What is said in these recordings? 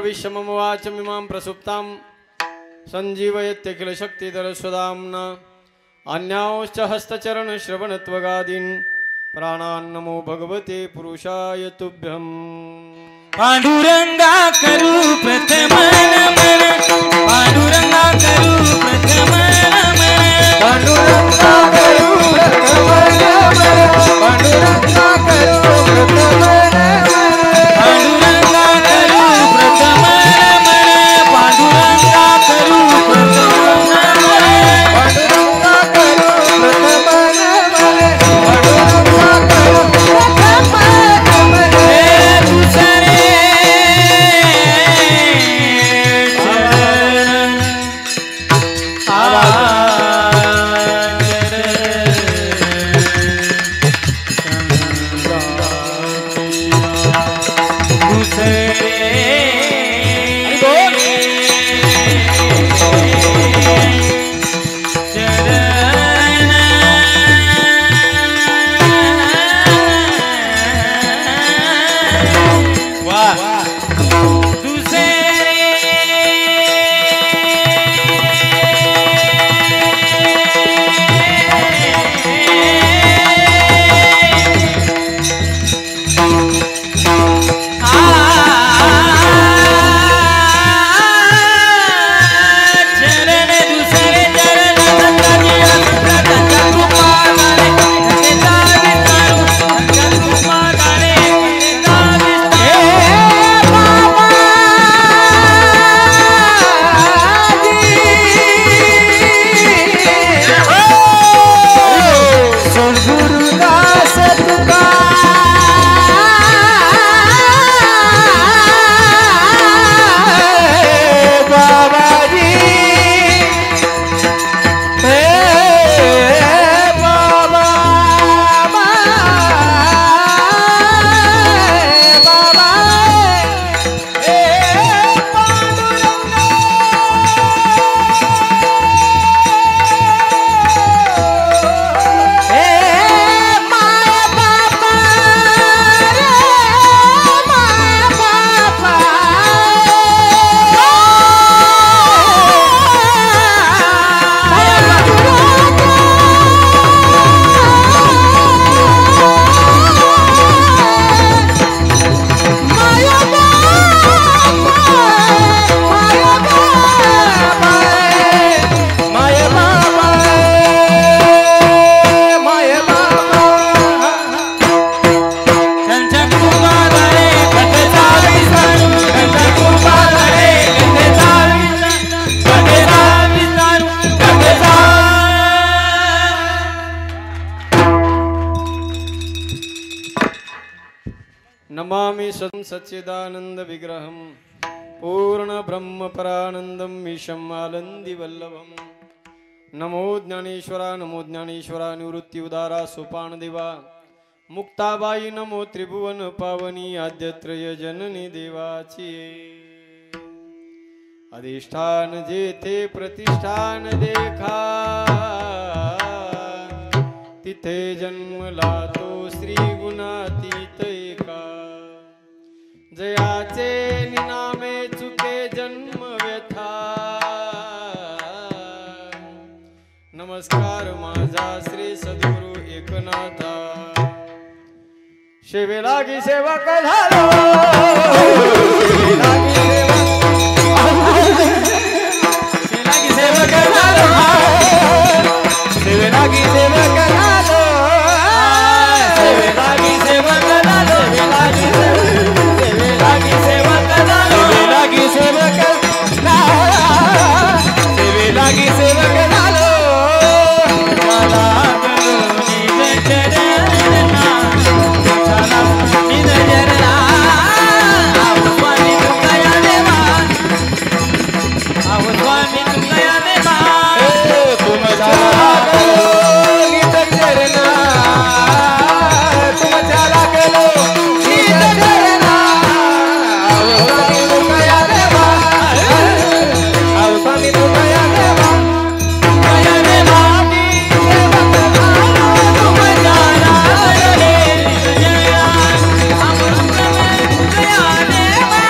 भविष्यमम वाचमिमां प्रसुप्तां संजीवयत्यखिल शक्तिधर सुदाम्ना अन्यांश्च हस्तचरण श्रवणत्वगादीन् प्राणान् नमो भगवते पुरुषाय तुभ्यम्। पांडुरंगा करू प्रथम नमन, पांडुरंगा करू प्रथम नमन, पांडुरंगा करू प्रथम नमन, पांडुरंगा करू प्रथम नमन, पांडुरंगा करू प्रथम नमन, पांडुरंगा करू प्रथम नमन, पांडुरंगा करू प्रथम नमन, पांडुरंगा करू प्रथम नमन। हे दुसरे नमामि सच्चिदानंद विग्रहं पूर्ण ब्रह्म परानंदं ईशम् आनंदिवल्लभं। नमो ज्ञानेश्वरा निवृत्ति उदारा सोपान देवा मुक्ताबाई नमो त्रिभुवन पावनी आद्यत्रय जननी देवाची अधिष्ठान जेथे प्रतिष्ठान देखा तिथे जन्मला तो श्री गुणातीत एका जयाचे निनामे चुके जन्म व्यथा नमस्कार माझा श्री सद्गुरु एकनाथा सेवे लागी सेवक झालो सेवक झालो सेवे लागी सेवक झालो सेवे लागी सेवक झालो सेवे लागी सेवक झालो सेवे लागी सेवक सेवे लागी सेवक झालो मला निज चरणा चला निज चरणा स्वामी तुमया देवा स्वामी तुमया देवा तुम झाला निज चरणा तुम झाला गेलो निज चरणा स्वामी तुमया देवा स्वामी तुमया देवा तुमया देवा तुम झाला रे निज चरणा अमृत तुमया देवा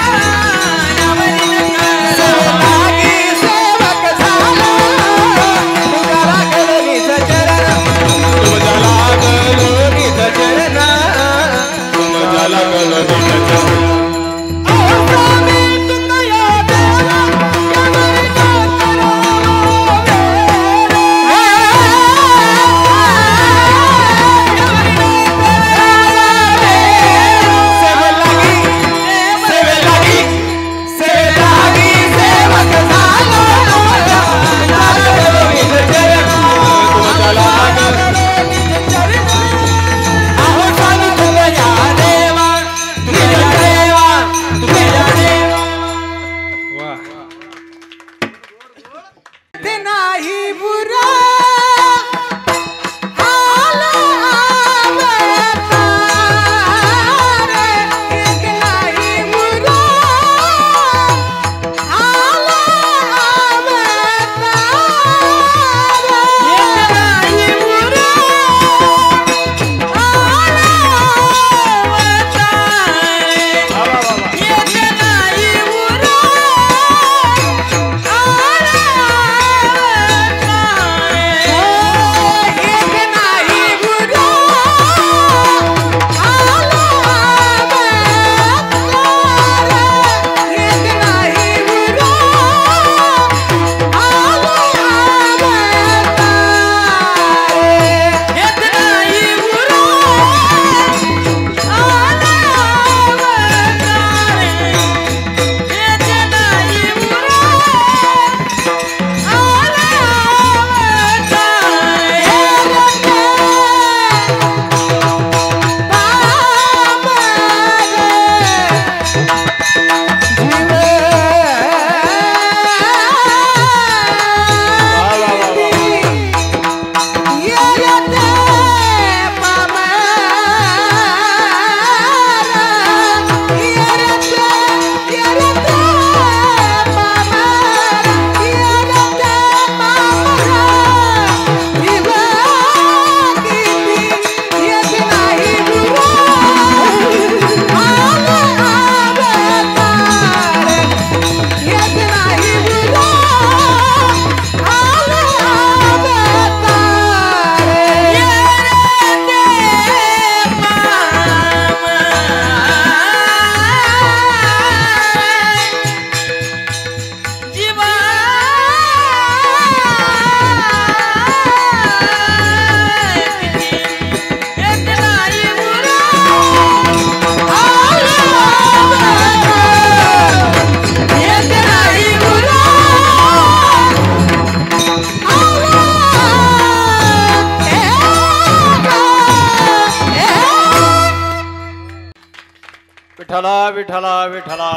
विठला विठला विठला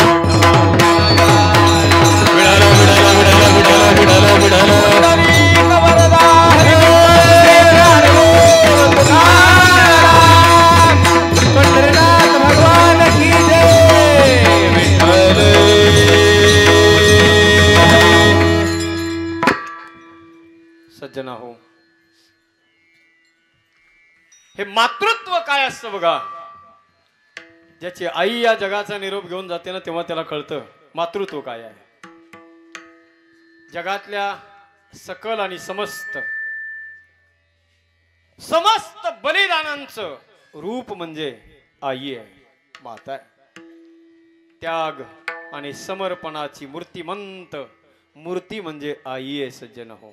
पंढरीनाथ भगवान की जय विठ्ठल सज्जना हो, हे मातृत्व काय असतं बघा. ज्याची आई या जगाचा निरोप घेऊन जाते ना, तेव्हा त्याला कळतं मातृत्व काय आहे. जगातल्या सकल आणि समस्त बलिदानांचं रूप म्हणजे आई आहे, माता आहे. त्याग आणि समर्पणाची मूर्तिमंत मूर्ती म्हणजे आई आहे. सज्जन हो,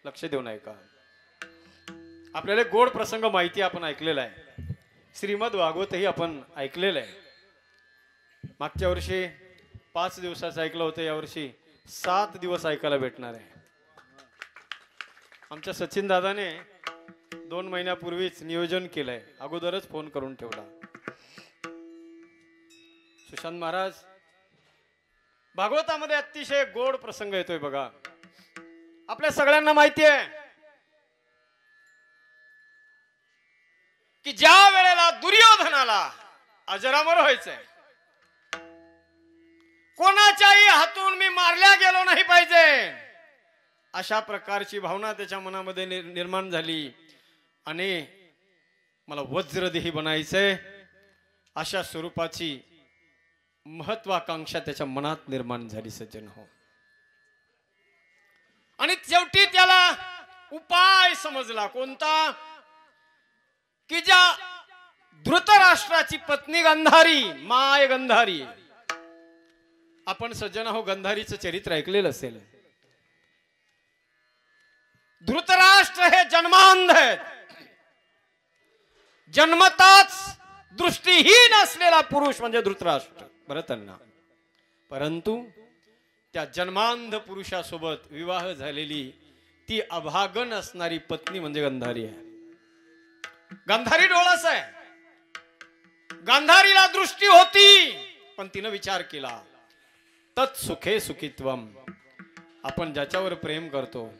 लक्ष देऊन ऐका. आपल्याला गोड प्रसंग माहिती आपण ऐकलेला आहे. श्रीमद भागवतही आपण ऐकलेलं आहे. मागच्या वर्षी 5 दिवसाचं ऐकलं होतं, यावर्षी 7 दिवस ऐकायला भेटणार आहे. आमच्या सचिन दादाने 2 महिन्यापूर्वीच नियोजन केलंय, अगोदरच फोन करून ठेवला. सुशांत महाराज, भागवतामध्ये अतिशय गोड प्रसंग येतोय बघा. आपल्या सगळ्यांना माहिती आहे की ज्या वेळेला दुर्योधनाला अजरामर व्हायचंय, कोणाच्याही हातून मी मारल्या गेलो नाही पाहिजे अशा प्रकारची भावना त्याच्या मनामध्ये निर्माण झाली आणि मला वज्रदेही बनायचंय अशा स्वरूपाची महत्वाकांक्षा त्याच्या मनात निर्माण झाली. सज्जन हो, आणि शेवटी त्याला उपाय समजला कोणता, की ज्या धृतराष्ट्राची पत्नी गंधारी, माय गंधारी. आपण सज्जन हो गंधारीचं चरित्र ऐकलेलं असेल. धृतराष्ट्र हे जन्मांध आहेत, जन्मताच दृष्टीहीन असलेला पुरुष म्हणजे धृतराष्ट्र भरतांना. परंतु त्या जन्मांध पुरुषासोबत विवाह झालेली ती अभागन असणारी पत्नी म्हणजे गंधारी आहे. गांधारी डोळस आहे. गांधारीला दृष्टी होती, पण तिनं विचार केला तत्सुखे सुखित्वम. आपण ज्याच्यावर प्रेम करतो,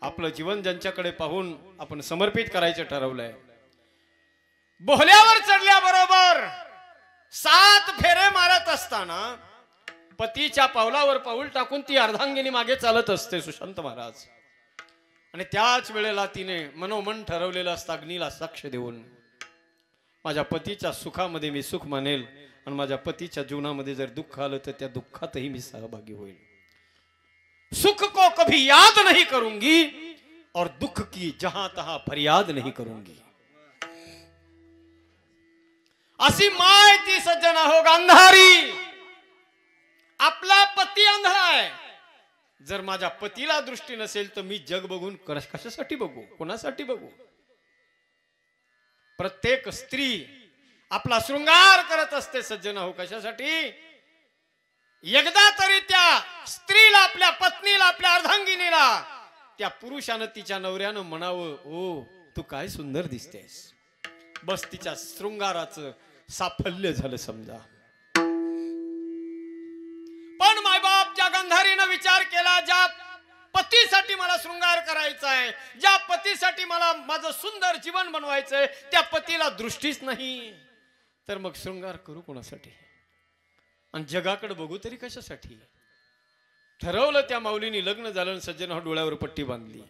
आपलं जीवन ज्यांच्याकडे पाहून आपण समर्पित करायचं ठरवलंय, बोहल्यावर चढल्याबरोबर 7 फेरे मारत असताना पतीच्या पावलावर पाऊल टाकून ती अर्धांगिनी मागे चालत असते सुशांत महाराज. आणि त्याच वेळेला तिने मनोमन ठरवलेलं असतं, अग्नीला साक्ष देऊन माझ्या पतीच्या सुखामध्ये मी सुख मानेल आणि माझ्या पतीच्या जीवनामध्ये जर दुःख आलं तर त्या दुःखातही मी सहभागी होईल. सुख को कभी याद नहीं करूंगी और दुख की जहां तहां फरियाद नहीं करूंगी. अशी माहिती सज्जना हो गांधारी. आपला पती अंधळा आहे, जर माझ्या पतीला दृष्टी नसेल तर मी जग बघून कशासाठी बघू, कोणासाठी बघू. प्रत्येक स्त्री आपला शृंगार करत असते सज्जन हो, कशासाठी. एकदा तरी त्या स्त्रीला, आपल्या पत्नीला, आपल्या अर्धांगिनीला त्या पुरुषानं, तिच्या नवऱ्यानं म्हणावं, ओ तू काय सुंदर दिसतेस. बस तिच्या शृंगाराचं साफल्य झालं समजा. पण मायबाप ज्या गंधारीनं विचार केला, ज्या पतीसाठी मला शृंगार करायचा आहे, ज्या पतीसाठी मला माझं सुंदर जीवन बनवायचंय, त्या पतीला दृष्टीच नाही, तर मग शृंगार करू कोणासाठी आणि जगाकडे बघू तरी कशासाठी. ठरवलं त्या माऊलीनी. लग्न झालं, सज्जन डोळ्यावर पट्टी बांधली.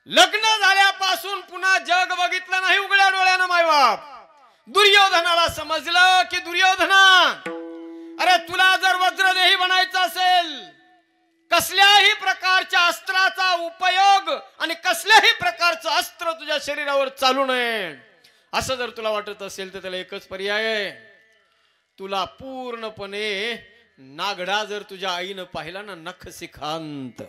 लग्न झाल्यापासून पुन्हा जग बघितलं नाही उघड्या डोळ्यानं मायबाप. दुर्योधनाला समजलं की दुर्योधना, अरे तुला जर वज्रदेही बनायचं असेल, कसल्याही प्रकारच्या अस्त्राचा उपयोग आणि कसल्याही प्रकारचं अस्त्र तुझ्या शरीरावर चालू नये असं जर तुला वाटत असेल तर त्याला एकच पर्याय आहे. तुला पूर्णपणे नागडा जर तुझ्या आईनं पाहिला ना, नख शिखांत,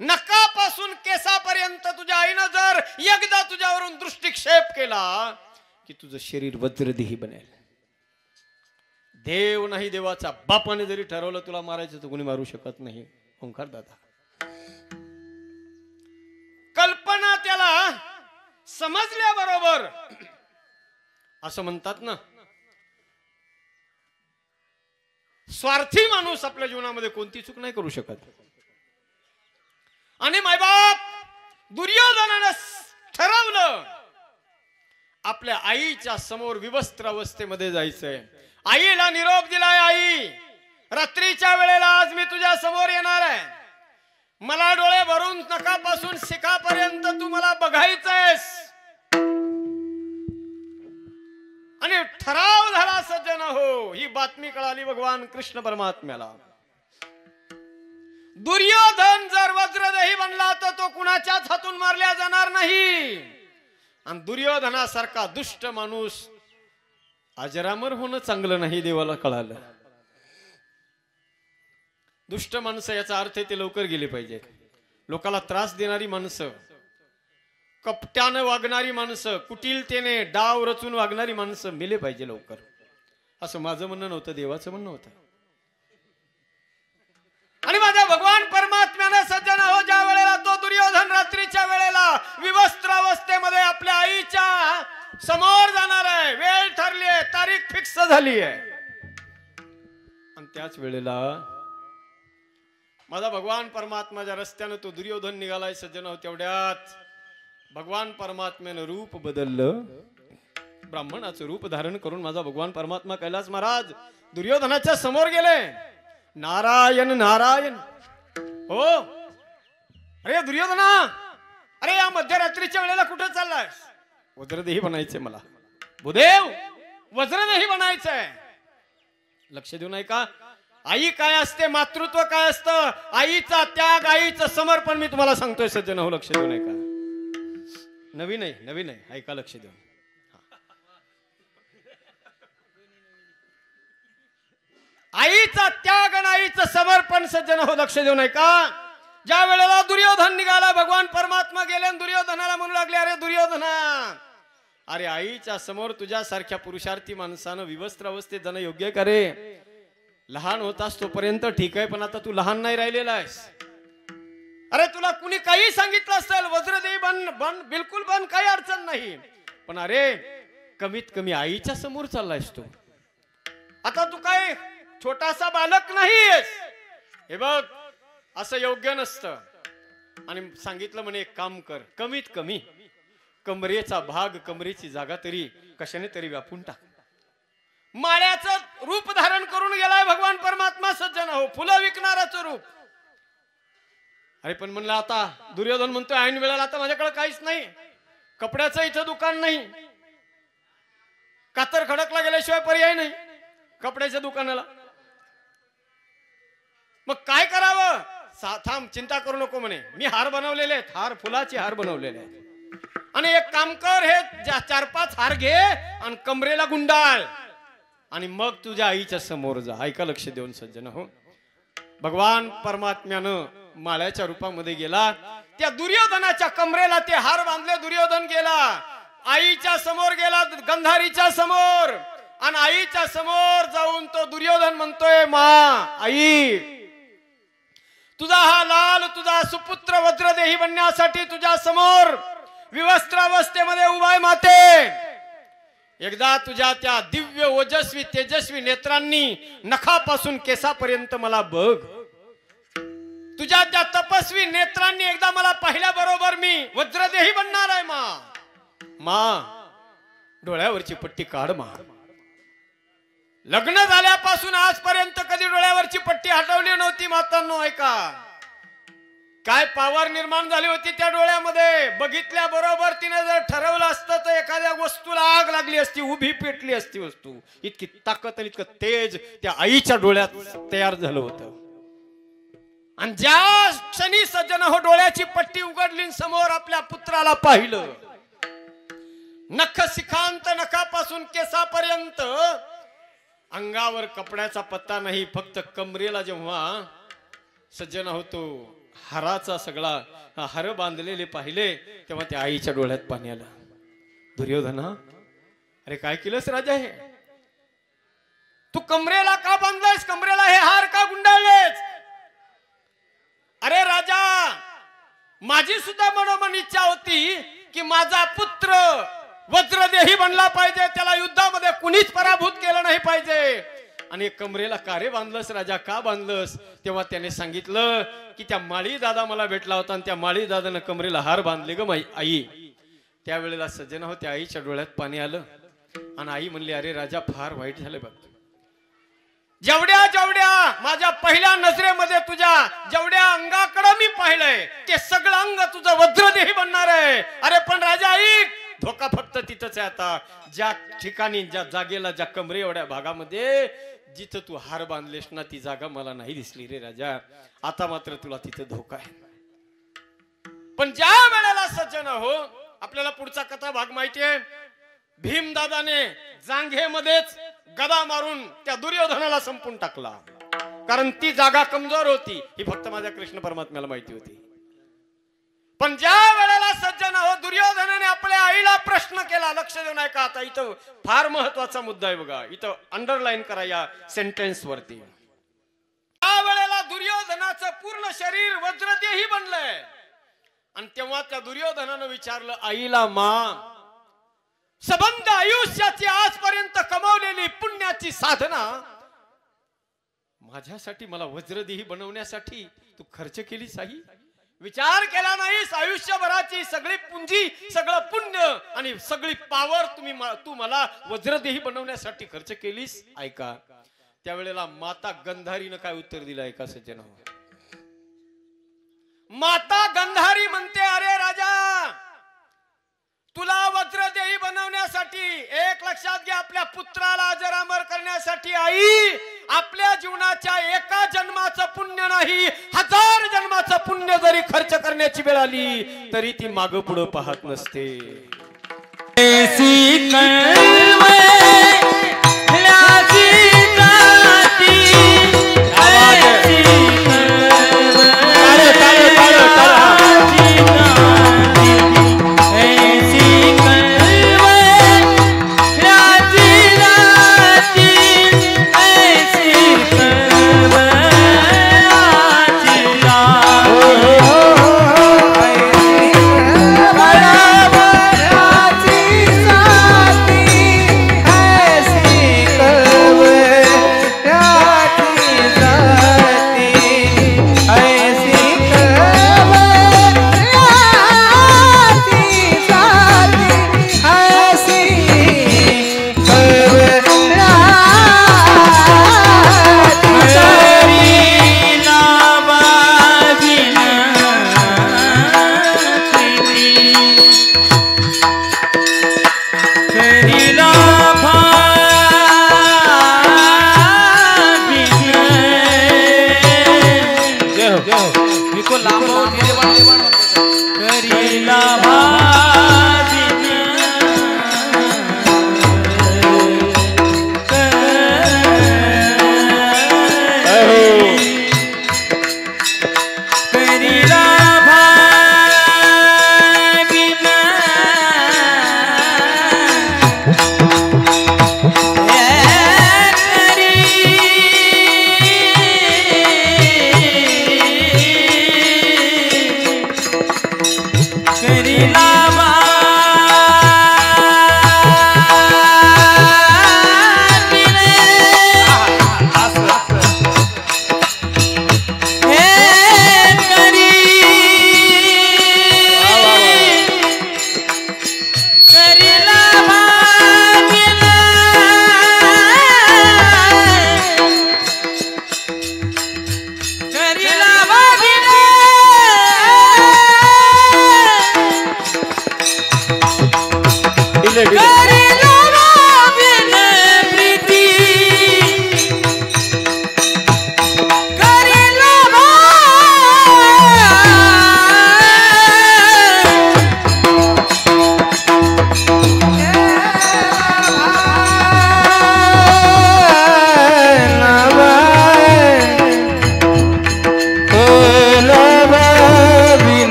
नकापासून केसापर्यंत तुझ्या आईनं जर एकदा तुझ्यावरून दृष्टिक्षेप केला की तुझं शरीर वज्रदेही बनेल. देव नाही, देवाचा बापाने जरी ठरवलं तुला मारायचं तर कोणी मारू शकत नाही. ओंकार दादा, कल्पना त्याला समजल्याबरोबर असं म्हणतात ना, स्वार्थी माणूस आपल्या जीवनामध्ये कोणती चूक नाही करू शकत. आणि मायबाप दुर्योधनानं ठरवलं आपल्या आईच्या समोर विवस्त्र अवस्थेमध्ये जायचंय. आईला निरोप दिलाय, आई रात्रीच्या वेळेला आज मी तुझ्या समोर येणार आहे. मला डोळे भरून नखापासून शिखापर्यंत तू मला बघायचंयस. आणि ठराव झाला सज्जन हो. ही बातमी कळाली भगवान कृष्ण परमात्म्याला. दुर्योधन जर वज्रदेही बनला तर तो कुणाच्याच हातून मारल्या जाणार नाही. आणि दुर्योधनासारखा दुष्ट माणूस अजरामर होणं चांगलं नाही देवाला कळालं. दुष्ट माणसं याचा अर्थ ते लवकर गेले पाहिजेत. लोकाला त्रास देणारी माणसं, कपट्यानं वागणारी माणसं, कुटिलतेने डाव रचून वागणारी माणसं मेले पाहिजे लवकर. असं माझं म्हणणं नव्हतं, देवाचं म्हणणं होतं. आणि माझ्या भगवान परमात्म्याने सज्जन हो ज्या वेळेला तो दुर्योधन रात्रीच्या वेळेला विवस्त्र अवस्थेमध्ये आपल्या आईच्या समोर जाणार आहे, वेळ ठरली आहे, तारीख फिक्स झाली आहे. आणि त्याच वेळेला माझा भगवान परमात्माच्या रस्त्यानं तो दुर्योधन निघालाय सज्जन हो. तेवढ्यात भगवान परमात्म्यानं रूप बदललं. ब्राह्मणाचं रूप धारण करून माझा भगवान परमात्मा कैलास महाराज दुर्योधनाच्या समोर गेले. नारायण नारायण. हो अरे दुर्योधना, अरे या मध्यरात्रीच्या वेळेला कुठे चाललाय? वज्रदेही बनायचंय मला. भूदेव वज्रदेही बनायचंय. लक्ष देऊ नाही का? आई काय असते, मातृत्व काय असतं, आईचा त्याग, आईचं समर्पण मी तुम्हाला सांगतोय सज्जन हो. लक्ष देऊ नाही का? नवीन आहे, नवीन आहे, ऐका लक्ष देऊन. आईचा त्याग आणि आईचं समर्पण सज्जन हो. लक्ष देऊ नाही का? ज्या वेळेला दुर्योधन निघाला भगवान परमात्मा गेले आणि दुर्योधनाला म्हणू लागले, अरे दुर्योधना, अरे आईच्या समोर तुझ्यासारख्या पुरुषार्थी माणसानं विवस्त्र अवस्थेत जाणं योग्य का रे? लहान होतास तोपर्यंत ठीक आहे, पण आता तू लहान नाही राहिलेला आहेस. अरे तुला कुणी काही सांगितलं असेल वज्रदेही बन बन, बिलकुल बन, काही अडचण नाही, पण अरे कमीत कमी आईच्या समोर चाललायस तू. आता तू काय छोटासा बालक नाहीस. हे बघ असं योग्य नसतं. आणि सांगितलं म्हणे एक काम कर, कमीत कमी कमरेचा भाग, कमरेची जागा तरी कशाने तरी व्यापून टाक. माळ्याचं रूप धारण करून गेलाय भगवान परमात्मा सज्जन हो, फुलं विकणाराचं रूप. अरे पण म्हणलं आता दुर्योधन म्हणतोय ऐन वेळेला आता माझ्याकडे काहीच नाही, कपड्याचं इथं दुकान नाही, कातर खडकला गेल्याशिवाय पर्याय नाही कपड्याच्या दुकानाला. मग काय करावं? थांब, चिंता करू नको म्हणे, मी हार बनवलेले आहेत, हार फुलाचे हार बनवलेले आहेत. आणि एक काम कर, हे 4-5 हार घे आणि कमरेला गुंडाळ आणि मग तुझ्या आईच्या समोर जा. ऐका लक्ष देऊन सज्जन हो. भगवान परमात्म्यानं माळ्याच्या रूपामध्ये गेला, त्या दुर्योधनाच्या कमरेला ते हार बांधले. दुर्योधन गेला, आईच्या समोर गेला, गंधारीच्या समोर. आणि आईच्या समोर जाऊन तो दुर्योधन म्हणतोय, मा आई, तुझा हा लाल, तुझा सुपुत्र वज्रदेही बनण्यासाठी तुझ्या समोर विवस्त्र अवस्थेमध्ये उभाय माते. एकदा तुझ्या त्या दिव्य ओजस्वी तेजस्वी नेत्रांनी नखापासून केसापर्यंत मला बघ. तुझ्या त्या तपस्वी नेत्रांनी एकदा मला पाहिल्या बरोबर मी वज्रदेही बनणार आहे. मा डोळ्यावरची पट्टी काढ मा. लग्न झाल्यापासून आजपर्यंत कधी डोळ्यावरची पट्टी हटवली नव्हती मातांनो. ऐका काय पावर निर्माण झाली होती त्या डोळ्यामध्ये. बघितल्या बरोबर तिने जर ठरवलं असतं तर एखाद्या वस्तूला आग लागली असती, उभी पेटली असती वस्तू. इतकी ताकद आणि इतकं तेज त्या आईच्या डोळ्यात तयार झालं होतं. आणि ज्या क्षणी सज्जन हो डोळ्याची पट्टी उघडली, समोर आपल्या पुत्राला पाहिलं, नख शिखांत, नखापासून केसापर्यंत, अंगावर कपड्याचा पत्ता नाही, फक्त कमरेला जेव्हा सज्जन होतो हाराचा सगळा हार बांधलेले पाहिले, तेव्हा त्या आईच्या डोळ्यात पाणी आलं. दुर्योधना, अरे काय केलंस राजा? हे तू कमरेला का बांधलायस? कमरेला हे हार का गुंडाळलेस? अरे राजा, माझी सुद्धा मनोमन इच्छा होती की माझा पुत्र वज्रदेही बनला पाहिजे, त्याला युद्धामध्ये कुणीच पराभूत केलं नाही पाहिजे. आणि कमरेला कारे बांधलंस राजा, का बांधलंस? तेव्हा त्याने सांगितलं की त्या माळी दादा मला भेटला होता आणि त्या माळी दादानं कमरेला हार बांधले ग आई. त्यावेळेला सज्जना होत्या, आईच्या डोळ्यात पाणी आलं आणि आई म्हणली, अरे राजा फार वाईट झालं बघ. जेवढ्या जेवढ्या माझ्या पहिल्या नजरेमध्ये तुझ्या जेवढ्या अंगाकडे मी पाहिलंय ते सगळं अंग तुझं वज्रदेही बनणार आहे. अरे पण राजा ऐक, धोका फक्त तिथंच आहे. आता ज्या ठिकाणी ज्या जागेला ज्या कमरे एवढ्या भागामध्ये जिथं तू हार बांधलेस ना ती जागा मला नाही दिसली रे राजा. आता मात्र तुला तिथं धोका आहे. पण ज्या वेळेला सज्जन हो, आपल्याला पुढचा कथा भाग माहितीये. भीमदादाने जांघेमध्येच गदा मारून त्या दुर्योधनाला संपून टाकला, कारण ती जागा कमजोर होती. ही फक्त माझ्या कृष्ण परमात्म्याला माहिती होती. पण ज्या वेळेला सज्जन हो, दुर्योधनाने आपल्या आईला प्रश्न केला, लक्ष देऊन ऐका. आता इथं फार महत्वाचा मुद्दा आहे बघा, इथं अंडरलाईन करा या सेंटेन्स वरती. त्या वेळेला दुर्योधनाचं पूर्ण शरीर वज्रदेही बनलंय आणि तेव्हा त्या दुर्योधनानं विचारलं आईला, मा सबंध आयुष्याची आजपर्यंत कमावलेली पुण्याची साधना माझ्यासाठी, मला वज्रदेही बनवण्यासाठी तू खर्च केलीस आई? विचार केला नाहीस? आयुष्यभराची सगळी पुंजी, सगळं पुण्य आणि सगळी पावर तू मला वज्रदेही बनवण्यासाठी खर्च केलीस? ऐका, त्यावेळेला माता गंधारीनं काय उत्तर दिलं ऐका सज्जन. माता गंधारी म्हणते, अरे राजा, तुला वज्रदेही बनवण्यासाठी, एक लक्षात घ्या, आपल्या पुत्राला अजरामर करण्यासाठी आई आपल्या जीवनाच्या एका जन्माचं पुण्य नाही, 1000 जन्माचं पुण्य जरी खर्च करण्याची वेळ आली तरी ती मागं पुढं पाहत नसते.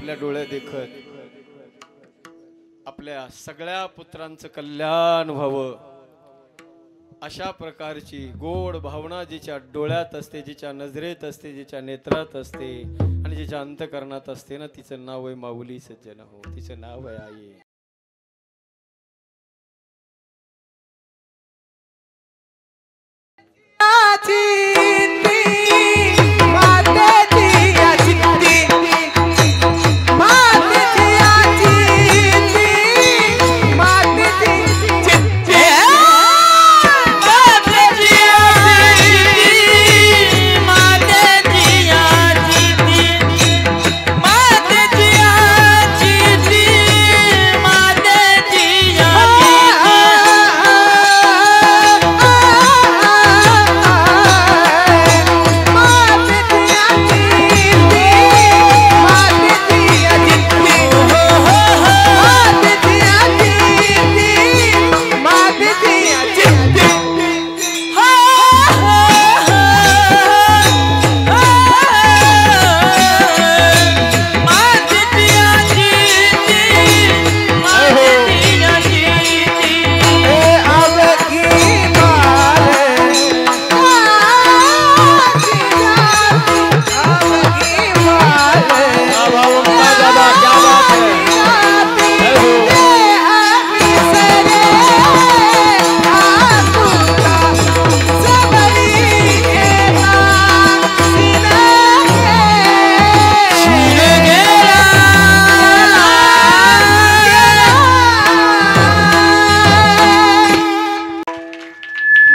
आपल्या डोळ्या देखत आपल्या सगळ्या पुत्रांचं कल्याण व्हावं अशा प्रकारची गोड भावना जिच्या डोळ्यात असते, जिच्या नजरेत असते, जिच्या नेत्रात असते आणि जिच्या अंतकरणात असते ना, तिचं नाव आहे माऊली सज्जन हो, तिचं नाव आहे आई.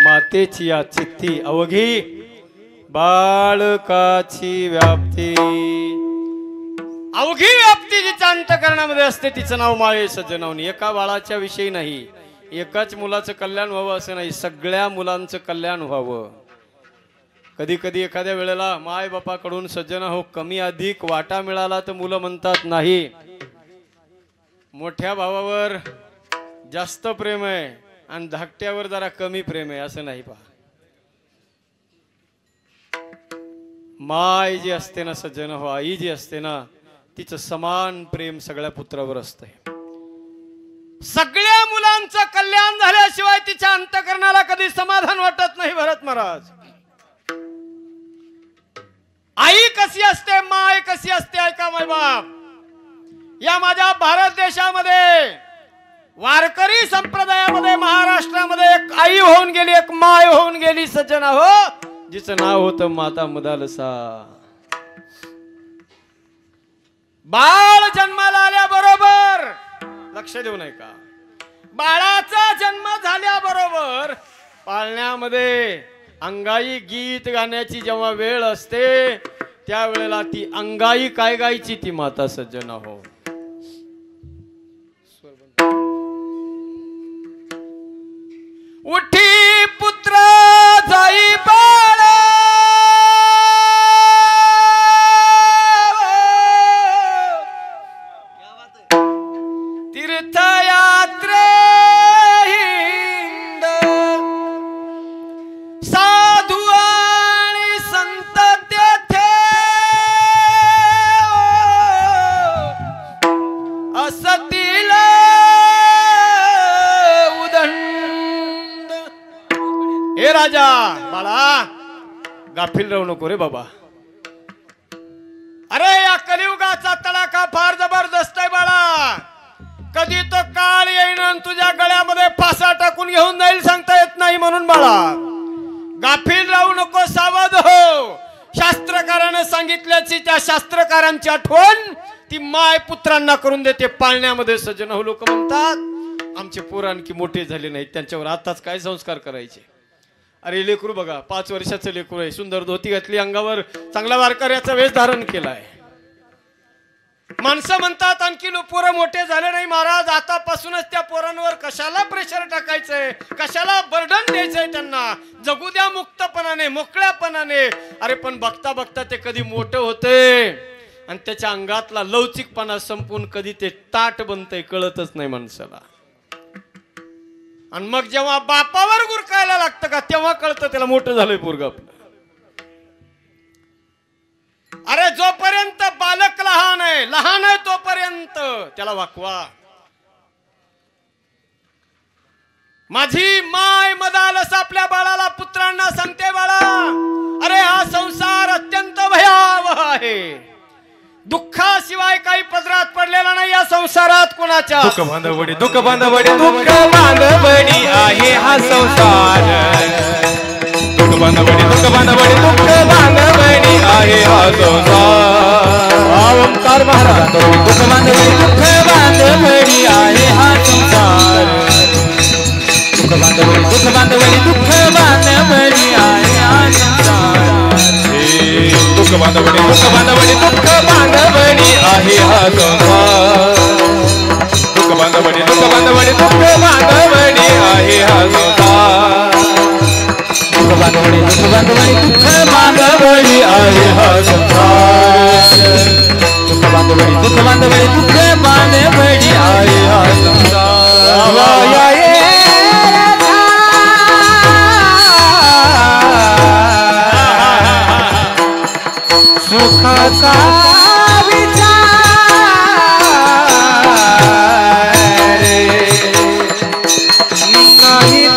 मातेची या चित्ती अवघी बाळकाची व्याप्ती, अवघी व्याप्ती जिच्या अंतकरणामध्ये असते तिचं नाव माळे सज्जनावनी. एका बाळाच्या विषयी नाही, एकाच मुलाचं कल्याण व्हावं असं नाही, सगळ्या मुलांचं कल्याण व्हावं. कधी कधी एखाद्या वेळेला माय बापाकडून सज्जन हो कमी अधिक वाटा मिळाला तर मुलं म्हणतात नाही, मोठ्या भावावर जास्त प्रेम आहे आणि धाकट्यावर जरा कमी प्रेम आहे असं नाही. पहा, माय जी असते ना सज्जन हो, आई जी असते ना, तिचं समान प्रेम सगळ्या पुत्रावर असते. सगळ्या मुलांचं कल्याण झाल्याशिवाय तिच्या अंतकरणाला कधी समाधान वाटत नाही. भरत महाराज, आई कशी असते, माय कशी असते ऐका माय बाप. या माझ्या भारत देशामध्ये वारकरी संप्रदायामध्ये महाराष्ट्रामध्ये एक आई होऊन गेली, एक माय होऊन गेली सज्जना हो, जिचं नाव होतं माता मुदालसा. बाळ जन्माला आल्याबरोबर लक्ष देऊ नये का, बाळाचा जन्म झाल्याबरोबर पाळण्यामध्ये अंगाई गीत गाण्याची जेव्हा वेळ असते त्यावेळेला ती अंगाई काय गायची, ती माता सज्जना हो. उठी पुत्र जाई बाळ, तीर्थयात्रे हिंड, साधू आणि संत तेथे असतील उदंड. हे राजा बाळा, गाफील राहू नको रे बाबा. अरे या कलियुगाचा तडाखा फार जबरदस्त आहे बाळा. कधी तो काळ येईन आणि तुझ्या गळ्यामध्ये फासा टाकून घेऊन जाईल सांगता येत नाही. म्हणून बाळा गाफील राहू नको, सावध हो. शास्त्रकाराने सांगितल्याची त्या शास्त्रकारांची आठवण ती माय पुत्रांना करून देते पाळण्यामध्ये सज्जन हो. लोक म्हणतात आमचे पोर आणखी मोठे झाले नाहीत, त्यांच्यावर आताच काय संस्कार करायचे. अरे लेकरू बघा, 5 वर्षाचं लेकरू आहे, सुंदर धोती घातली अंगावर, चांगला वारकऱ्याचा वेश धारण केलाय. माणसं म्हणतात आणखी पोरं मोठे झाले नाही महाराज, आतापासूनच त्या पोरांवर कशाला प्रेशर टाकायचंय, कशाला बर्डन द्यायचंय, त्यांना जगू द्या मुक्तपणाने मोकळ्यापणाने. अरे पण बघता बघता ते कधी मोठं होते आणि त्याच्या अंगातला लवचिकपणा संपून कधी ते ताट बनतंय कळतच नाही माणसाला. आणि मग जेव्हा बापावर गुरकायला लागतं का तेव्हा कळतं त्याला मोठं झालंय पोरग आपलं. अरे जोपर्यंत बालकला लहान आहे तोपर्यंत त्याला वाकवा. माझी माय मदालस आपल्या बाळाला पुत्रांना सांगते, बाळा अरे हा संसार अत्यंत भयावह आहे. दुःखाशिवाय काही पदरात पडलेला नाही या संसारात कोणाच्या. दुःख बांधवडी दुःख बांधवडी दुःख बांधवडी आहे हा संसार. दुःख बांधवडी दुःख बांधवडी दुःख बांधवडी आहे हा संसार. ओंकार महाराज दुःख बांधवडी दुःख बांधवडी आहे हा संसार. दुःख बांधवडी दुःख बांधवडी दुःख बांधवडी आहे हा संसार. दुःख बांधवडी दुःख बांधवडी दुःख बांधवडी आहे हा संसार. दुःख बांधवडी दुःख बांधवडी दुःख बांधवडी आहे हा संसार. दुःख बांधवडी दुःख बांधवडी दुःख बांधवडी आहे हा संसार. दुःख बांधवडी दुःख बांधवडी दुःख बांधवडी आहे हा संसार. सुखाचा विचार नाही तो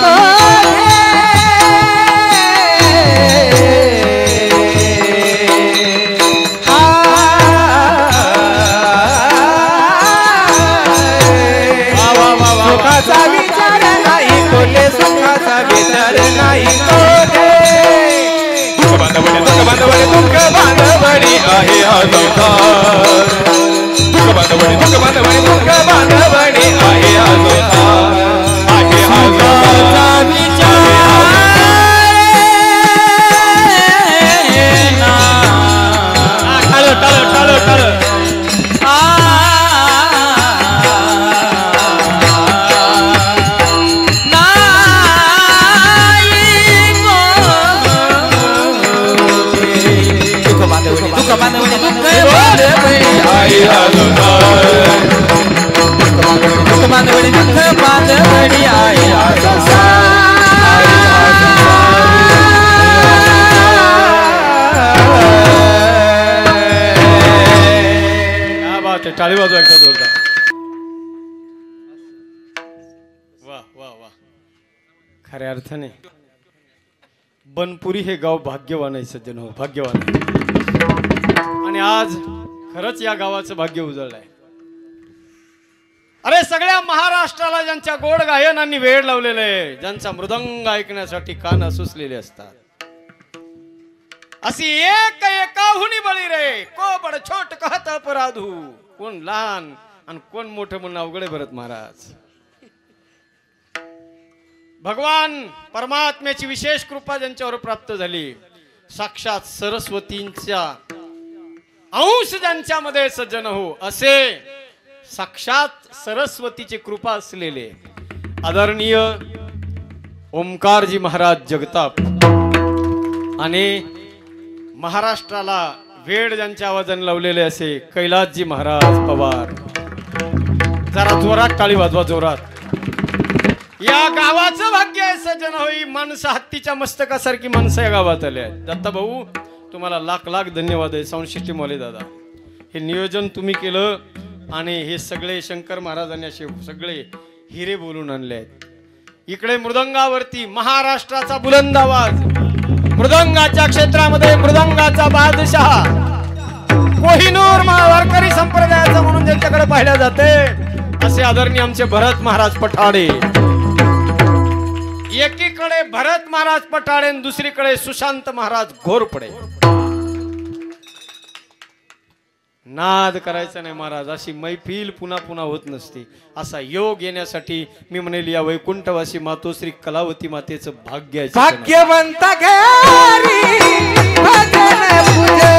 सुखाचा विचार नाही कोले. सुखाचा विचार नाही कोले. दुःख बांधवडी दुःख बांधवडी दुःख बांधवडी आहे हा संसार. दुःख बांधवडी दुःख बांधवडी दुःख बांधवडी आहे हा संसार. आहे हा संसार विचार टाळो टाळो टाळो टाळो. दुःख बांधवडी दुःख बांधवडी दुःख आहे हा संसार. दुःख बांधवडी दुःख बांधवडी आहे हा संसार. क्या बात है. टाळी वाजवा एकदा जोरदार. वाह वाह वाह. खऱ्या अर्थाने बनपुरी हे गाव भाग्यवान आहे सज्जन हो, भाग्यवान. आणि आज खरंच या गावाचं भाग्य उजळलंय. अरे सगळ्या महाराष्ट्राला ज्यांच्या गोड गायनांनी वेळ लावलेलं आहे, ज्यांचा मृदंग ऐकण्यासाठी कान असुसलेले असतात, अशी एक एकाहुनी बळी रे. को बड छोट कहत अपराधू. कोण लहान आणि कोण मोठं म्हणून अवघडे भरत महाराज. भगवान परमात्म्याची विशेष कृपा ज्यांच्यावर प्राप्त झाली, साक्षात सरस्वतींच्या अंश ज्यांच्यामध्ये सज्जन हो, असे साक्षात सरस्वतीची कृपा असलेले आदरणीय ओंकारजी महाराज जगताप आणि महाराष्ट्राला वेड ज्यांच्या आवाजाने लावलेले असे कैलासजी महाराज पवार. जरा जोरात टाळी वाजवा, जोरात. या गावाचं भाग्य आहे सज्जन होई. माणसं हत्तीच्या मस्तकासारखी माणसं या गावात आले आहेत. दत्ता भाऊ तुम्हाला लाख लाख धन्यवाद आहे. साऊंड सिस्टीम वाले दादा, हे नियोजन तुम्ही केलं आणि हे सगळे शंकर महाराजांनी असे सगळे हिरे बोलून आणले आहेत. इकडे मृदंगावरती महाराष्ट्राचा बुलंद आवाज, मृदंगाच्या क्षेत्रामध्ये मृदंगाचा बादशाह, कोहिनूर वारकरी संप्रदायाचा म्हणून ज्यांच्याकडे पाहिल्या जाते असे आदरणीय आमचे भरत महाराज पठाडे. एकीकडे भरत महाराज पठाडे आणि दुसरीकडे सुशांत महाराज घोरपडे. नाद करायचा नाही महाराज, अशी मैफिल पुन्हा पुन्हा होत नसते. असा योग येण्यासाठी मी म्हणेल या वैकुंठवासी मातोश्री कलावती मातेचं भाग्य आहे. भाग्यवंत घरी भजन पूजे,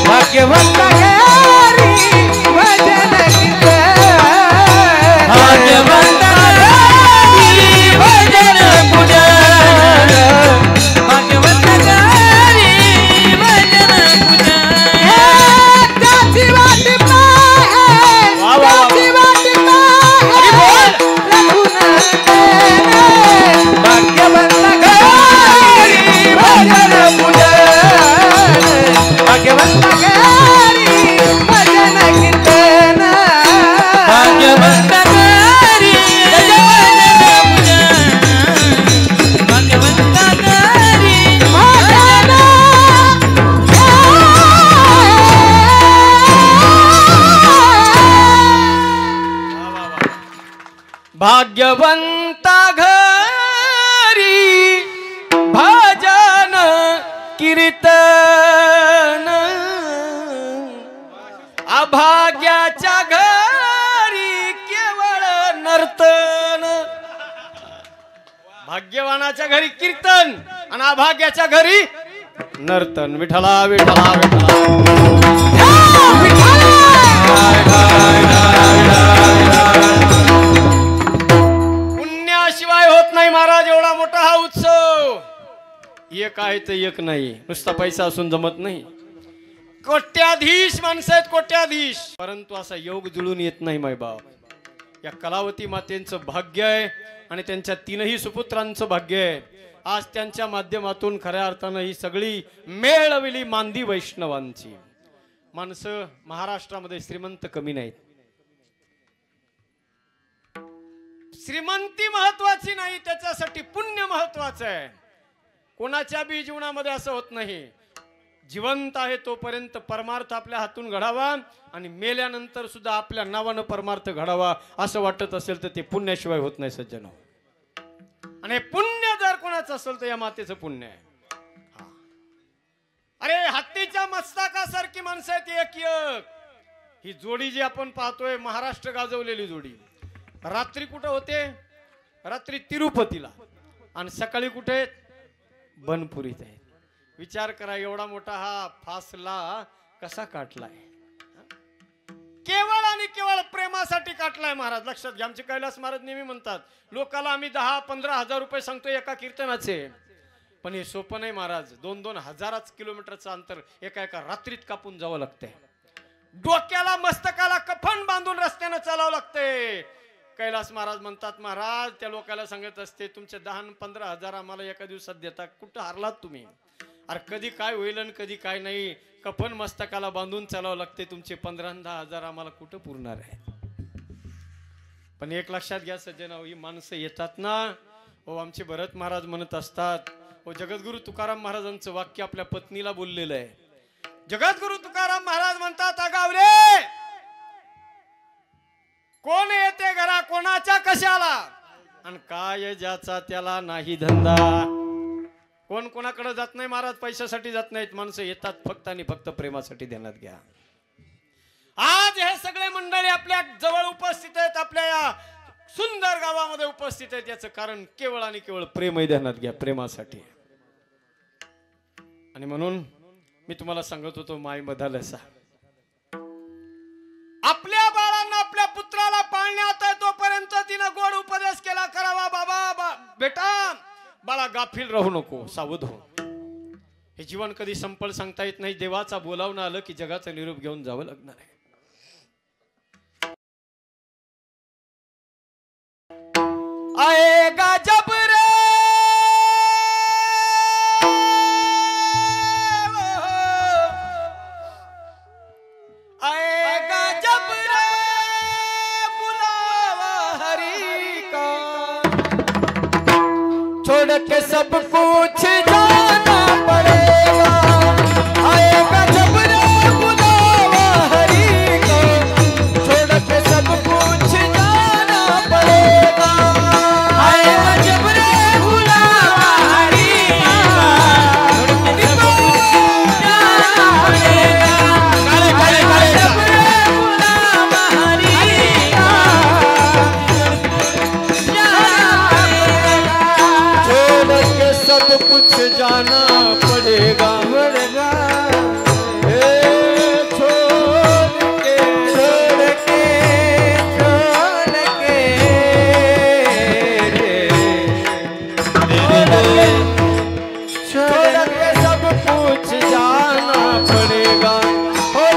भाग्यवंत घरी भजन गीते, भाग्यवंत घरी भजन पूजे, भाग्यवंत घरी भजन पूजे. त्याची वाट पाहे, त्याची वाट पाहे, भाग्यवंत घरी भगवंता घरी भजन कीर्तन, अभाग्याच्या घरी केवळ नर्तन. भाग्यवानाच्या घरी कीर्तन आणि अभाग्याच्या घरी नर्तन. विठला विठला पुण्याशिवाय होत नाही महाराज. एवढा मोठा हा उत्सव. एक आहे तर एक नाही. नुसता पैसा असून जमत नाही. कोट्याधीश माणसं आहेत, कोट्याधीश, परंतु असा योग जुळून येत नाही मायबाप. या कलावती मातेंचं भाग्य आहे आणि त्यांच्या तीनही सुपुत्रांचं भाग्य आहे. आज त्यांच्या माध्यमातून खऱ्या अर्थानं ही सगळी मेळविली मांदी वैष्णवांची माणसं महाराष्ट्रामध्ये श्रीमंत कमी नाहीत. श्रीमंती महत्वाची नाही, त्याच्यासाठी पुण्य महत्वाचं आहे. कोणाच्या बी जीवनामध्ये असं होत नाही. जिवंत आहे तोपर्यंत परमार्थ आपल्या हातून घडावा आणि मेल्यानंतर सुद्धा आपल्या नावानं परमार्थ घडावा असं वाटत असेल तर ते पुण्याशिवाय होत नाही सज्जन. आणि पुण्य जर कोणाचं असेल तर या मातेचं पुण्य आहे. अरे हत्तीच्या मस्तकासारखी माणसं आहेत एक एक. ही जोडी जी आपण पाहतोय महाराष्ट्र गाजवलेली जोडी. रात्री कुठं होते? रात्री तिरुपतीला आणि सकाळी कुठे? बनपुरीत आहे. विचार करा एवढा मोठा हा फासला कसा काटलाय. केवळ आणि केवळ प्रेमासाठी काटलाय महाराज. लक्षात घ्या. आमचे कैलास महाराज नेहमी म्हणतात लोकाला आम्ही 10-15 हजार रुपये सांगतो एका कीर्तनाचे, पण हे सोपं नाही महाराज. 2-2 हजारच किलोमीटरचं अंतर एका रात्रीत कापून जावं लागतंय. डोक्याला मस्तकाला कफन बांधून रस्त्यानं चालावं लागतंय. कैलास महाराज म्हणतात महाराज त्या लोकांना सांगत असते तुमचे 10-15 हजार आम्हाला एका दिवसात देता. कुठं हरलात तुम्ही? अरे कधी काय होईल आणि कधी काय नाही. कफन मस्तकाला बांधून चालावं लागते. तुमचे 15-10 हजार आम्हाला कुठं पुरणार आहे? पण एक लक्षात घ्या सज्जनाओ, ही माणसं येतात ना हो. आमचे भरत महाराज म्हणत असतात हो, जगद्गुरु तुकाराम महाराजांचं वाक्य आपल्या पत्नीला बोललेलं आहे. जगद्गुरु तुकाराम महाराज म्हणतात अगावरे कोण येते घरा कोणाच्या कशाला आणि काय ज्याचा त्याला नाही धंदा. कोण कोणाकडे जात नाही महाराज. पैशासाठी जात नाहीत. माणसं येतात फक्त आणि फक्त प्रेमासाठी ध्यानात घ्या. आज हे सगळे मंडळी आपल्या जवळ उपस्थित आहेत, आपल्या या सुंदर गावामध्ये उपस्थित आहेत. याचं कारण केवळ आणि केवळ प्रेम आहे. ध्यानात घ्या. प्रेमासाठी. आणि म्हणून मी तुम्हाला सांगत होतो माई बदलसा आपल्या बाळांना आपल्या पुत्राला पाळण्यात आहे तोपर्यंत तिनं गोड उपदेश केला करावा. बाबा बेटा बाळा गाफील राहू नको, सावध हो. हे जीवन कधी संपल सांगता येत नाही. देवाचा बोलावणं आलं की जगाचा निरोप घेऊन जावं लागणार आहे. आएगा जब रे आएगा जब रे बुलावा हरि का छोड़ के सब कुछ जाना पड़ेगा. आएगा जब रे बुलावा हरि का छोड़ के सब कुछ जाना पड़ेगा. आएगा जब रे बुलावा हरि का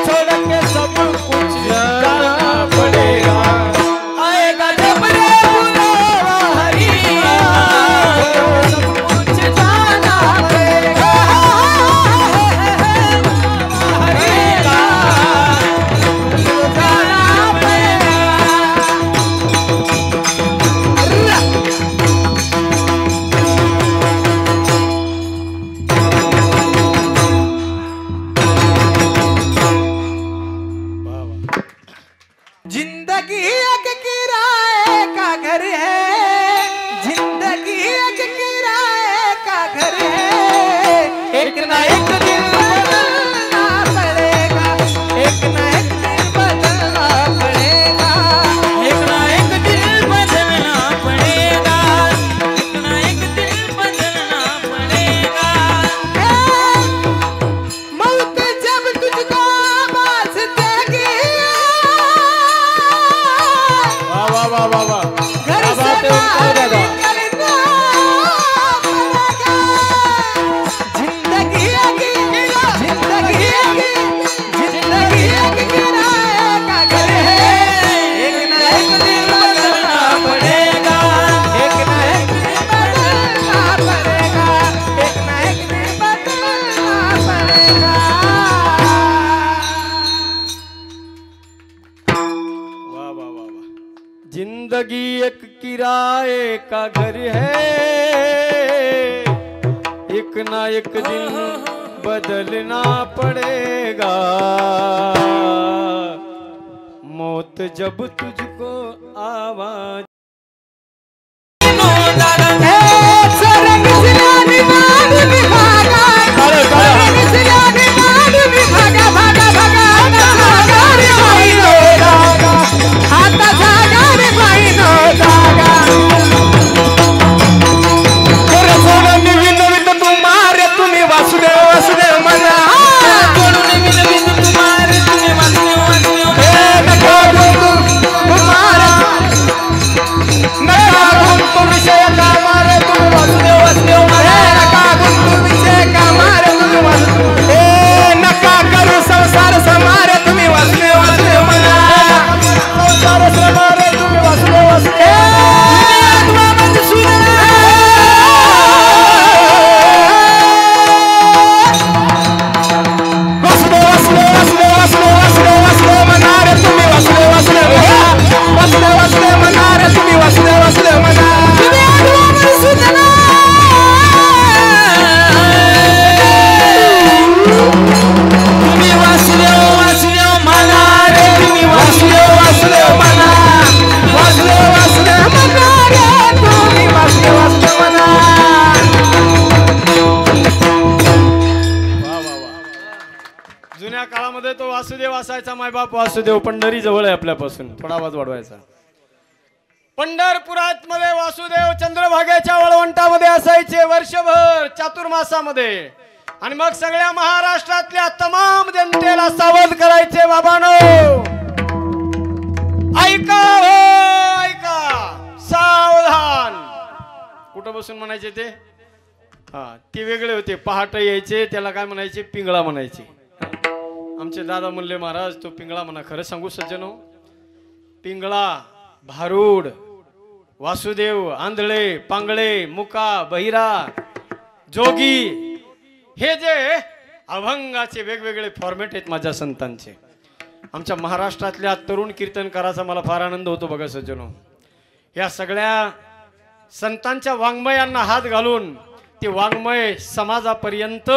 छोड़ के सब कुछ जाना पड़ेगा. आएगा जब रे बुलावा हरि का सब कुछ जाना पड़ेगा. एक ना एक दिन बदलना पड़ेगा, एक ना एक दिन बदलना पड़ेगा, एक ना एक दिन बदलना पड़ेगा, एक ना एक दिन बदलना पड़ेगा। मौत जब तुझको आवाज देगी, वाह वाह वाह वाह वाह, घर क्या से बात है ओमकार बाहर दादा। निकलना पड़ेगा। जिंदगी की जिंदगी की जिंदगी एक किराए का घर है, एक ना एक दिन बदलना पड़ेगा, एक ना एक दिन बदलना पड़ेगा, एक ना एक दिन बदलना पड़ेगा। वाह वाह वाह वाह। जिंदगी एक किराए का घर है, एक ना एक दिन बदलना पड़ेगा। मौत जब तुझको आवाज सरंग जिलानी मान विभागा, सरंग जिलानी मान विभागा, भागा भागा आता जागा रे भाई नो जागा, आता जागा रे भाई नो जागा। सोडून विनवित तुम्हारे तुम्ही वासुदेव वासुदेव म्हणा, सोडून विनवित तुम्हारे तुम्ही वासुदेव वासुदेव नका तुम्हारे नका गुंतू विषय का मारे तुम्ही वासुदेव वासुदेव म्हणा, नका गुंतू विषय का मारे तुम्ही वासुदेव, नका करू संसार समारे तुम्ही वासुदेव वासुदेव म्हणा, संसार समारे तुम्ही वासुदेव वासुदेव जुन्या काळामध्ये तो वासुदेव असायचा. मायबाप वासुदेव पंढरी जवळ आहे आपल्यापासून, थोडा आवाज वाढवायचा. पंढरपुरात मध्ये वासुदेव चंद्रभागेच्या वळवंटामध्ये असायचे वर्षभर चातुर्मासामध्ये, आणि मग सगळ्या महाराष्ट्रातल्या तमाम जनतेला सावध करायचे. बाबांनो ऐका हो ऐका, सावधान. कुठं बसून म्हणायचे ते? हा, ते वेगळे होते. पहाटे यायचे, त्याला काय म्हणायचे? पिंगळा म्हणायचे. आमचे दादा म्हणले महाराज तो पिंगळा म्हणा. खरं सांगू सज्जनो, पिंगळा, भारूड, वासुदेव, आंधळे, पांगळे, मुका, बहिरा, जोगी, हे जे अभंगाचे वेगवेगळे फॉर्मॅट आहेत माझ्या संतांचे. आमच्या महाराष्ट्रातल्या तरुण कीर्तनकाराचा मला फार आनंद होतो बघा सज्जनो. या सगळ्या संतांच्या वाङ्मयांना हात घालून ते वाङ्मय समाजापर्यंत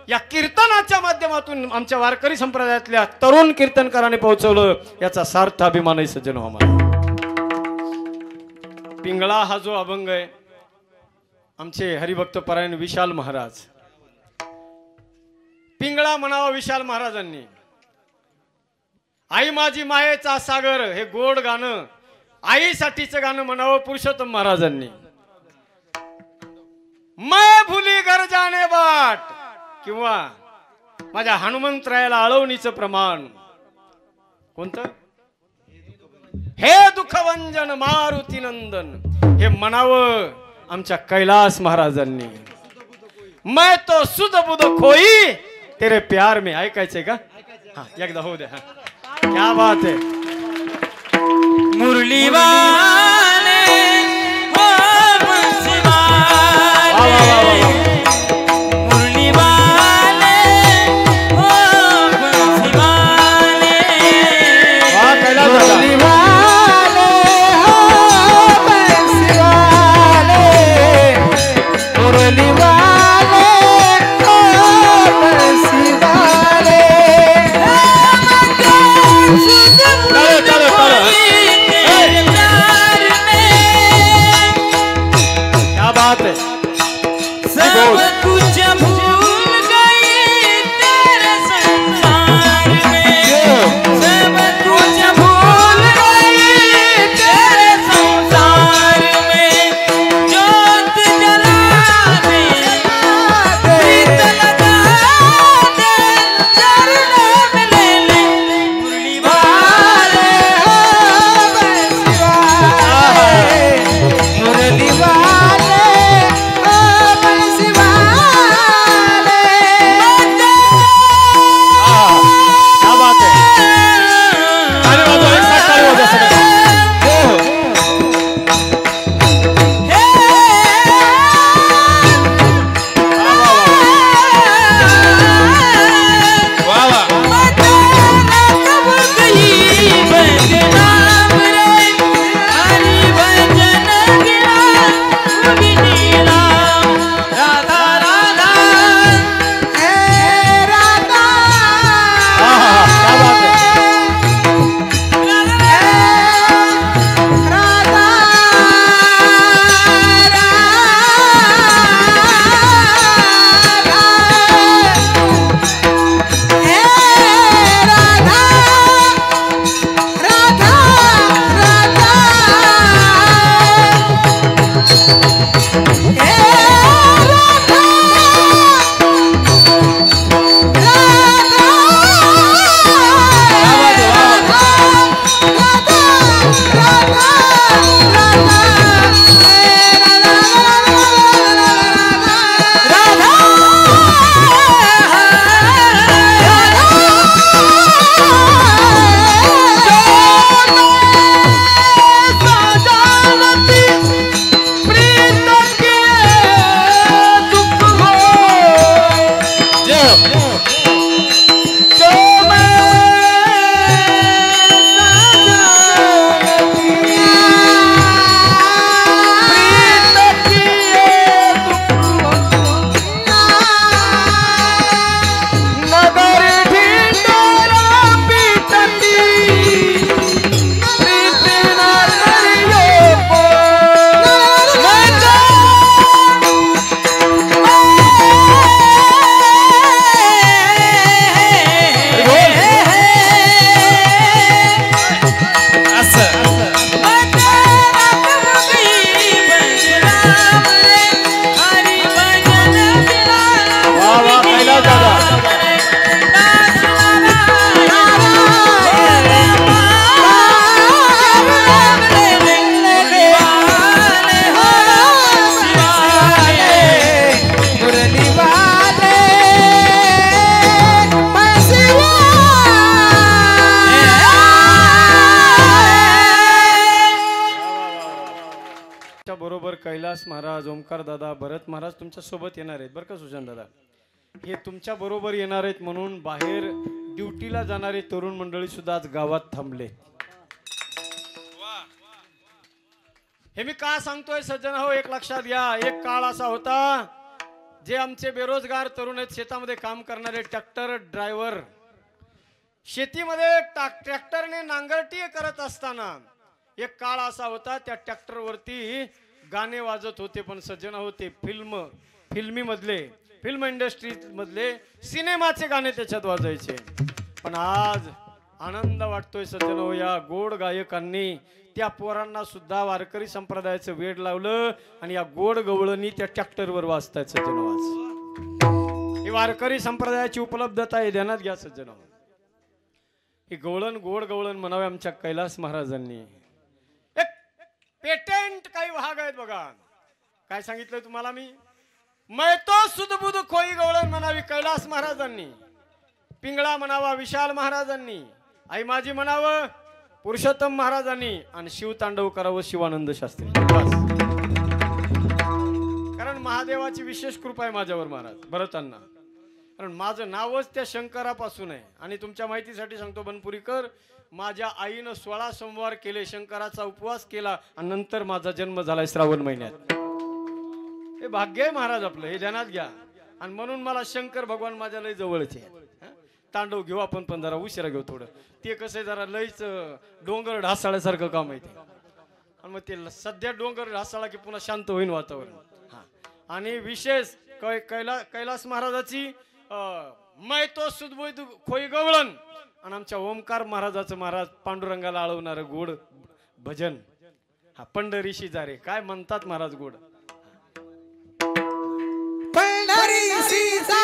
या कीर्तनाच्या माध्यमातून आमच्या वारकरी संप्रदायातल्या तरुण कीर्तनकाराने पोहोचवलं, याचा सार्थ अभिमान आहे सज्जनो आम्हाला. पिंगळा हा जो अभंग आहे, आमचे हरिभक्त परायण विशाल महाराज, पिंगळा म्हणावा विशाल महाराजांनी. आई माझी मायेचा सागर हे गोड गाणं, आईसाठीचं गाणं म्हणावं पुरुषोत्तम महाराजांनी. मैं भुली घर जाणे बाट, किंवा माझ्या हनुमंतरायाला आळवणीचं प्रमाण कोणतं? हे दुःखवंजन मारुती नंदन, हे म्हणावं आमच्या कैलास महाराजांनी. मैं तो सुध बुध खोई तेरे प्यार में. ऐकायचंय का? हा, एकदा होऊ दे. हा, क्या बात है. मुरली वाले हो बंसी वाले, मुरली वाले हो बंसी वाले, मुरली वाले हो बंसी वाले, मुरली वाले हो बंसी वाले. क्या बात है. सब कुछ भूल कैलास महाराज, ओमकार दादा, भरत महाराज तुमच्या सोबत येणार आहेत बरं का सुशांत दादा. हे तुमच्या बरोबर येणार आहेत म्हणून बाहेर ड्युटीला जाणारे तरुण मंडळी सुद्धा आज गावात थांबले. हे मी का सांगतोय सज्जन हो, एक लक्षात घ्या. एक काळ असा होता जे आमचे बेरोजगार तरुण आहेत, शेतामध्ये काम करणारे ट्रॅक्टर ड्रायव्हर, शेतीमध्ये ट्रॅक्टरने नांगरटी करत असताना एक काळ असा होता त्या ट्रॅक्टरवरती गाणे वाजत होते. पण सज्जन होते फिल्म इंडस्ट्री मधले सिनेमाचे गाणे त्याच्यात वाजायचे. पण आज आनंद वाटतोय सज्जन हो, या गोड गायकांनी त्या पोरांना सुद्धा वारकरी संप्रदायाचं वेड लावलं आणि या गोड गवळणी त्या ट्रॅक्टरवर वाजतायत सज्जन. वाज ही वारकरी संप्रदायाची उपलब्धता आहे, ध्यानात घ्या सज्जन. ही गवळण गोड गवळण म्हणावे आमच्या कैलास महाराजांनी. एक पेटेंट काही भाग आहेत बघा. काय सांगितलंय तुम्हाला मी? मै तो सुदबुद खोई गवळण म्हणावी कैलास महाराजांनी, पिंगळा म्हणावा विशाल महाराजांनी, आई माझी म्हणावं पुरुषोत्तम महाराजांनी आणि शिवतांडव करावं शिवानंद शास्त्री. कारण महादेवाची विशेष कृपा आहे माझ्यावर महाराज भरतांना. कारण माझं नावच त्या शंकरापासून आहे. आणि तुमच्या माहितीसाठी सांगतो बनपुरीकर, माझ्या आईनं 16 सोमवार केले, शंकराचा उपवास केला आणि नंतर माझा जन्म झालाय श्रावण महिन्यात. हे भाग्य आहे महाराज आपलं, हे ध्यानात घ्या. आणि म्हणून मला शंकर भगवान माझ्या लय जवळचे आहे. तांडव घेऊ आपण पण जरा उशिरा घेऊ थोडं. ते कसं आहे जरा लयच डोंगर ढासाळ्यासारखं काम आहे ते. आणि मग ते सध्या डोंगर ढासाळा की पुन्हा शांत होईल वातावरण. आणि विशेष कैलास महाराजाची मै तो सुदबुद खोई गवळण आणि आमच्या ओमकार महाराजाचं महाराज पांडुरंगाला आळवणारं गोड भजन. हा पंढरीशी जारे काय म्हणतात महाराज गोड. पंढरीशी जारे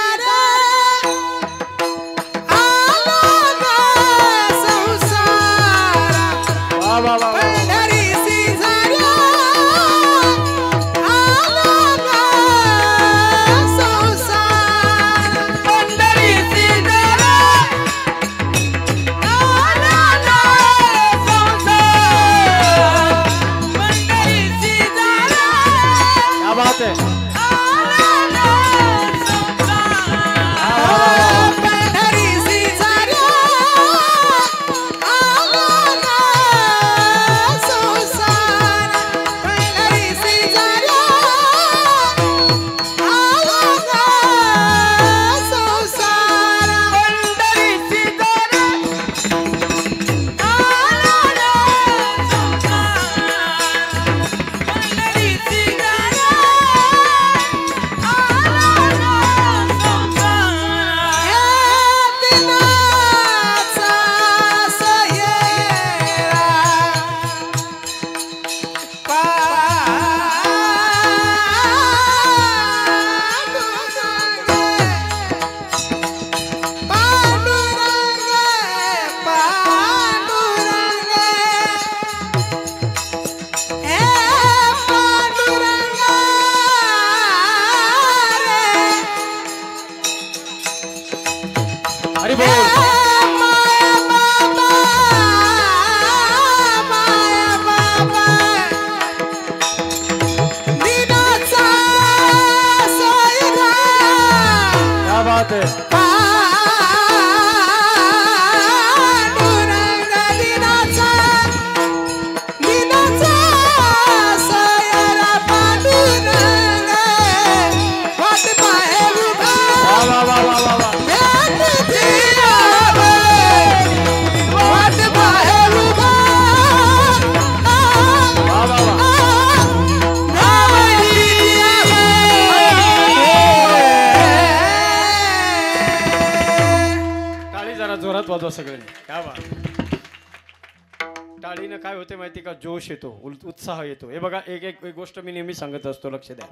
टाळीनं काय होते माहिती का? जोश येतो, उत्साह येतो. हे बघा एक एक गोष्ट मी नेहमी सांगत असतो, लक्ष द्या.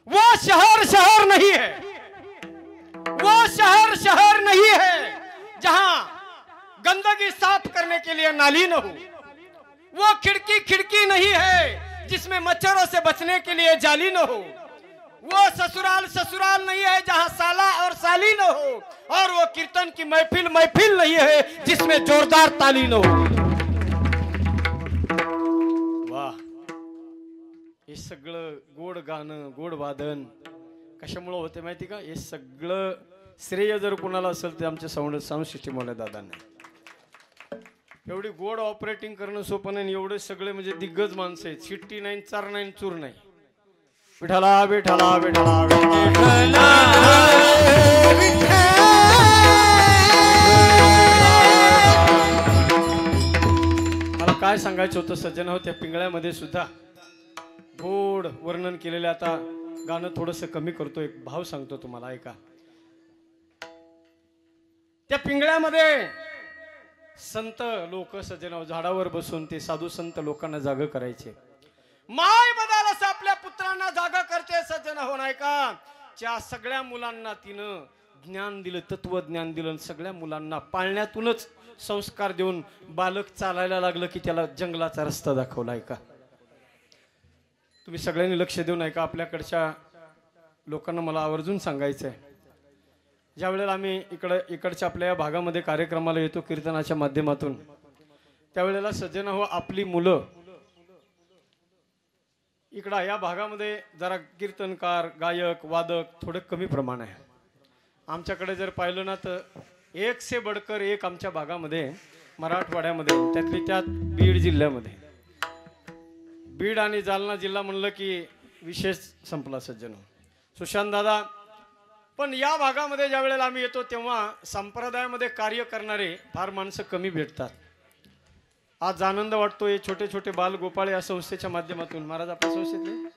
वो शहर शहर नहीं है, वो शहर शहर नहीं है जहां गंदगी साफ करने के लिए नाली न हो. वो खिड़की खिड़की नहीं है जिसमें मच्छरों से बचने के लिए जाली न हो. वो ससुराल ससुराल नहीं है जहां साला और साली न हो. और वो कीर्तन की महफिल महफिल नहीं है जिसमें जोरदार ताली न हो. वाह, हे सगळं गोड गाणं गोड वादन कशामुळे होते माहिती का? हे सगळं श्रेय जर कोणाला असेल तर आमच्या साऊंड सिस्टीमवाल्या दादांना. एवढी गोड ऑपरेटिंग करणं सोपं नाही. एवढे सगळे म्हणजे दिग्गज माणसं आहेत. शिट्टी नाही, चार नाही, चूर नाही. विठाला विठाला विठाला विठाला. मला काय सांगायचं होतं सज्जन हो, त्या पिंगळ्यामध्ये सुद्धा गोड वर्णन केलेलं. आता गाणं थोडंसं कमी करतो, एक भाव सांगतो तुम्हाला ऐका. त्या पिंगळ्यामध्ये संत लोक सज्जन झाडावर बसून ते साधू संत लोकांना जाग करायचे. माय बदालस आपल्या पुत्रांना जागा करते सज्जन हो नाही का. त्या सगळ्या मुलांना तिनं ज्ञान दिलं, तत्वज्ञान दिलं. सगळ्या मुलांना पाळण्यातूनच संस्कार देऊन बालक चालायला लागलं की त्याला जंगलाचा रस्ता दाखवला. ऐका तुम्ही सगळ्यांनी लक्ष देऊन ऐका. आपल्याकडच्या लोकांना मला आवर्जून सांगायचं आहे, ज्या वेळेला आम्ही इकडच्या आपल्या या भागामध्ये कार्यक्रमाला येतो कीर्तनाच्या माध्यमातून, त्यावेळेला सज्जन हो आपली मुलं इकडं या भागामध्ये जरा कीर्तनकार गायक वादक थोडं कमी प्रमाण आहे. आमच्याकडे जर पाहिलं ना तर एक से बडकर एक आमच्या भागामध्ये मराठवाड्यामध्ये, त्यातली त्यात बीड जिल्ह्यामध्ये. बीड आणि जालना जिल्हा म्हणलं की विशेष संपला सज्जन सुशांत दादा. पण या भागामध्ये ज्या वेळेला आम्ही येतो तेव्हा संप्रदायामध्ये कार्य करणारे फार माणसं कमी भेटतात. आज आनंद वाटतो. हे छोटे छोटे बाल गोपाळ या संस्थेच्या माध्यमातून, महाराज आपल्या संस्थेतले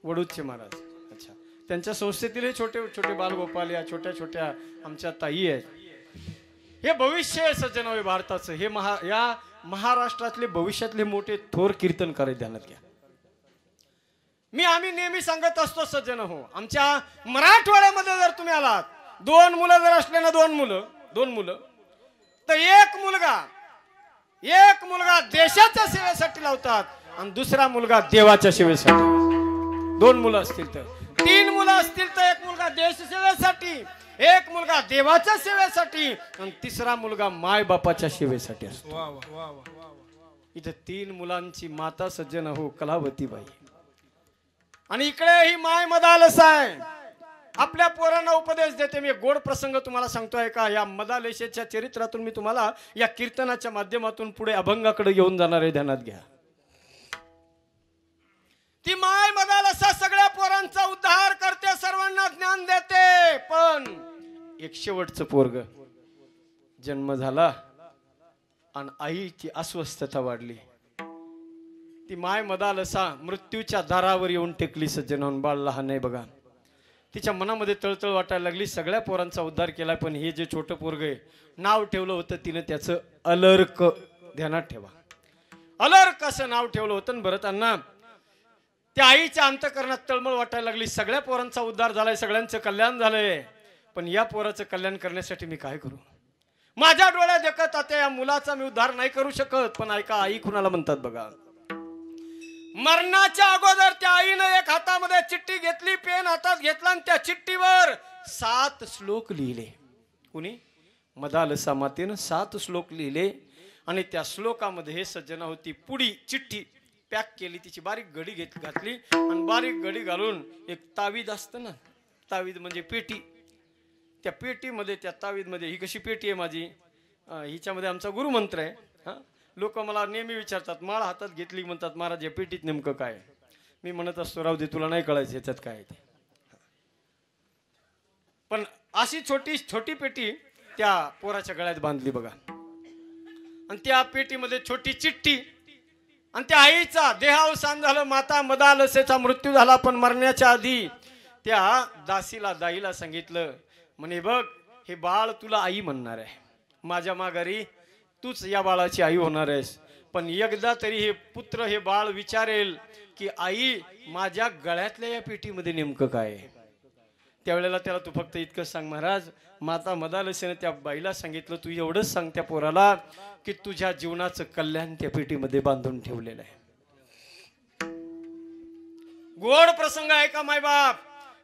वडूदचे महाराज, अच्छा, त्यांच्या संस्थेतील हे छोटे छोटे बाल गोपाल या छोट्या छोट्या आमच्या ताई आहेत. हे भविष्य आहे सज्जन हो भारताचं. हे या महाराष्ट्रातले भविष्यातले मोठे थोर कीर्तनकार ध्यानात घ्या. आम्ही नेहमी सांगत असतो सज्जन हो, आमच्या मराठवाड्यामध्ये जर तुम्ही आलात, दोन मुलं जर असले ना, दोन मुलं तर एक मुलगा देशाच्या सेवेसाठी लावतात आणि दुसरा मुलगा देवाच्या सेवेसाठी. दोन मुलं असतील तर, तीन मुलं असतील तर एक मुलगा देश सेवेसाठी, एक मुलगा देवाच्या सेवेसाठी आणि तिसरा मुलगा माय बापाच्या सेवेसाठी असतो. इथे तीन मुलांची माता सज्जन हो कलावतीबाई. आणि इकडे ही माय मदालस आहे, आपल्या पोरांना उपदेश देते. मी गोड प्रसंग तुम्हाला सांगतोय का, या मदालसेच्या चरित्रातून मी तुम्हाला या कीर्तनाच्या माध्यमातून पुढे अभंगाकडे घेऊन जाणार आहे, ध्यानात घ्या. ती माय मदालसा सगळ्या पोरांचा उद्धार करते, सर्वांना ज्ञान देते. पण एक शेवटचं पोरग जन्म झाला आणि आईची अस्वस्थता वाढली. ती माय मदालसा मृत्यूच्या दारावर येऊन टेकली सज्जन. बाळ लहान आहे बघा. तिच्या मनामध्ये तळतळ वाटायला लागली. सगळ्या पोरांचा उद्धार केलाय, पण हे जे छोटं पोरग आहे, नाव ठेवलं होतं तिनं त्याचं अलर्क. ध्यानात ठेवा, अलर्क असं नाव ठेवलं होतं. बरं, त्यांना त्या आईच्या अंतकरणात तळमळ वाटायला लागली. सगळ्या पोरांचा उद्धार झालाय, सगळ्यांचं कल्याण झालंय, पण या पोराचं कल्याण करण्यासाठी मी काय करू? माझ्या डोळ्यात देखत आता या मुलाचा मी उद्धार नाही करू शकत. पण ऐका, आई कुणाला म्हणतात बघा. मरणाच्या अगोदर त्या आईनं एक हातामध्ये चिठ्ठी घेतली, पेन हातात घेतला आणि त्या चिठ्ठीवर 7 श्लोक लिहिले. कुणी? मदालसा मातेनं 7 श्लोक लिहिले. आणि त्या श्लोकामध्ये हे सज्जना होती पुडी चिठ्ठी पॅक केली, तिची बारीक घडी घातली आणि बारीक घडी घालून एक तावीज असतं ना, तावीज म्हणजे पेटी, त्या पेटीमध्ये, त्या तावीजमध्ये, ही कशी पेटी आहे माझी, हिच्यामध्ये आमचा गुरुमंत्र आहे. हा, लोक मला नेहमी विचारतात, माळ हातात घेतली, म्हणतात महाराज या पेटीत नेमकं काय? मी म्हणत असतो, राहू दे, तुला नाही कळायचं याच्यात काय ते. पण अशी छोटी छोटी पेटी त्या पोराच्या गळ्यात बांधली बघा. आणि त्या पेटीमध्ये छोटी चिठ्ठी. आणि त्या आईचा देहावसान झालं, माता मदालसेचा मृत्यू झाला. पण मरण्याच्या आधी त्या दाईला सांगितलं, म्हणे बघ, हे बाळ तुला आई म्हणणार आहे, माझ्या माघारी तूच या बाळाची आई होणार आहेस. पण एकदा तरी हे पुत्र, हे बाळ विचारेल की आई माझ्या गळ्यातल्या या पेटीमध्ये नेमकं काय आहे. त्यावेळेला त्याला तू फक्त इतकं सांग, महाराज माता मदालसेने त्या बाईला सांगितलं, तू एवढंच सांग त्या पोराला की तुझ्या जीवनाचं कल्याण त्या पेटीमध्ये बांधून ठेवलेलं आहे. गोड प्रसंग आहे का मायबाप.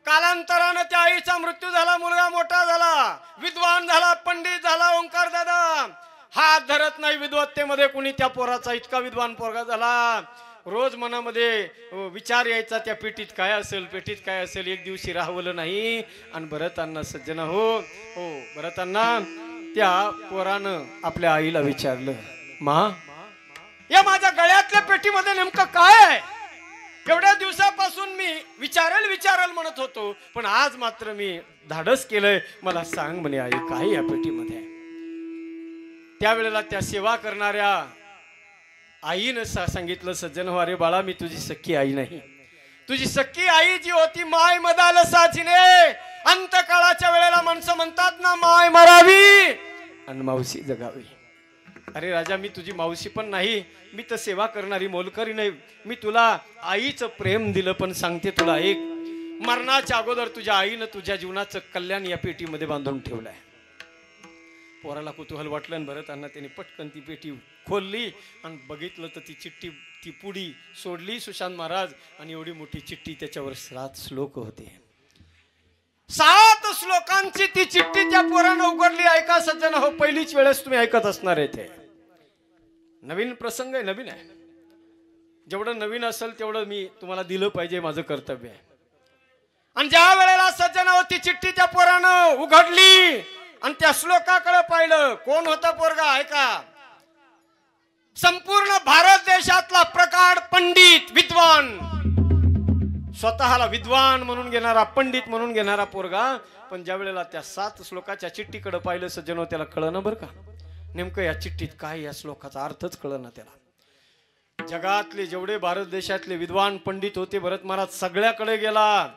कालांतरानं त्या आईचा मृत्यू झाला, मुलगा मोठा झाला, विद्वान झाला, पंडित झाला. ओंकार दादा हात धरत नाही विद्वत्तेमध्ये कुणी. त्या पोराचा इतका विद्वान पोरगा झाला. रोज मनामध्ये विचार यायचा त्या पेटीत काय असेल, पेटीत काय असेल. एक दिवशी राहवलं नाही. आणि भरतांना सज्जन हो भरतांना त्या पोरानं आपल्या आईला विचारलं, मा या माझ्या गळ्यातल्या पेटीमध्ये नेमकं काय आहे? एवढ्या दिवसापासून मी विचारेल म्हणत होतो, पण आज मात्र मी धाडस केलंय, मला सांग म्हणे आई काय या पेटीमध्ये. त्यावेळेला त्या सेवा करणाऱ्या आईनं सांगितलं, सज्जन हो अरे बाळा मी तुझी सख्खी आई नाही. तुझी सख्खी आई जी होती माय मदाल साचीने. अंतकाळाच्या वेळेला माणसं म्हणतात ना माय मरावी आणि मावशी जगावी. अरे राजा मी तुझी मावशी पण नाही, मी तर सेवा करणारी मोलकरी नाही. मी तुला आईचं प्रेम दिलं, पण सांगते तुला एक, मरणाच्या अगोदर तुझ्या आईनं तुझ्या जीवनाचं कल्याण या पेटीमध्ये बांधून ठेवलंय. पोराला कुतूहल वाटलं आणि भरतांना त्याने पटकन ती पेटी खोलली आणि बघितलं तर ती चिठ्ठी, ती पुडी सोडली सुशांत महाराज, आणि एवढी मोठी चिठ्ठी, त्याच्यावर 7 श्लोक होते. 7 श्लोकांची ती चिठ्ठी त्या पोरानं उघडली. ऐका सज्जन हो, पहिलीच वेळेस तुम्ही ऐकत असणार आहे. ते नवीन प्रसंग आहे, नवीन आहे. जेवढं नवीन असेल तेवढं मी तुम्हाला दिलं पाहिजे, माझं कर्तव्य आहे. आणि ज्या वेळेला सज्जन हो ती चिठ्ठी त्या पोरानं उघडली आणि त्या श्लोकाकडे पाहिलं, कोण होता पोरगा ऐका, संपूर्ण भारत देशातला प्रकांड पंडित विद्वान, स्वतःला विद्वान म्हणून घेणारा, पंडित म्हणून घेणारा पोरगा. पण ज्या वेळेला त्या 7 श्लोकाच्या चिठ्ठीकडे पाहिलं सज्जन हो, त्याला कळलं बरं का नेमकं या चिठ्ठीत काय, या श्लोकाचा अर्थच कळलं त्याला. जगातले जेवढे भारत देशातले विद्वान पंडित होते, भरत महाराज सगळ्याकडे गेला,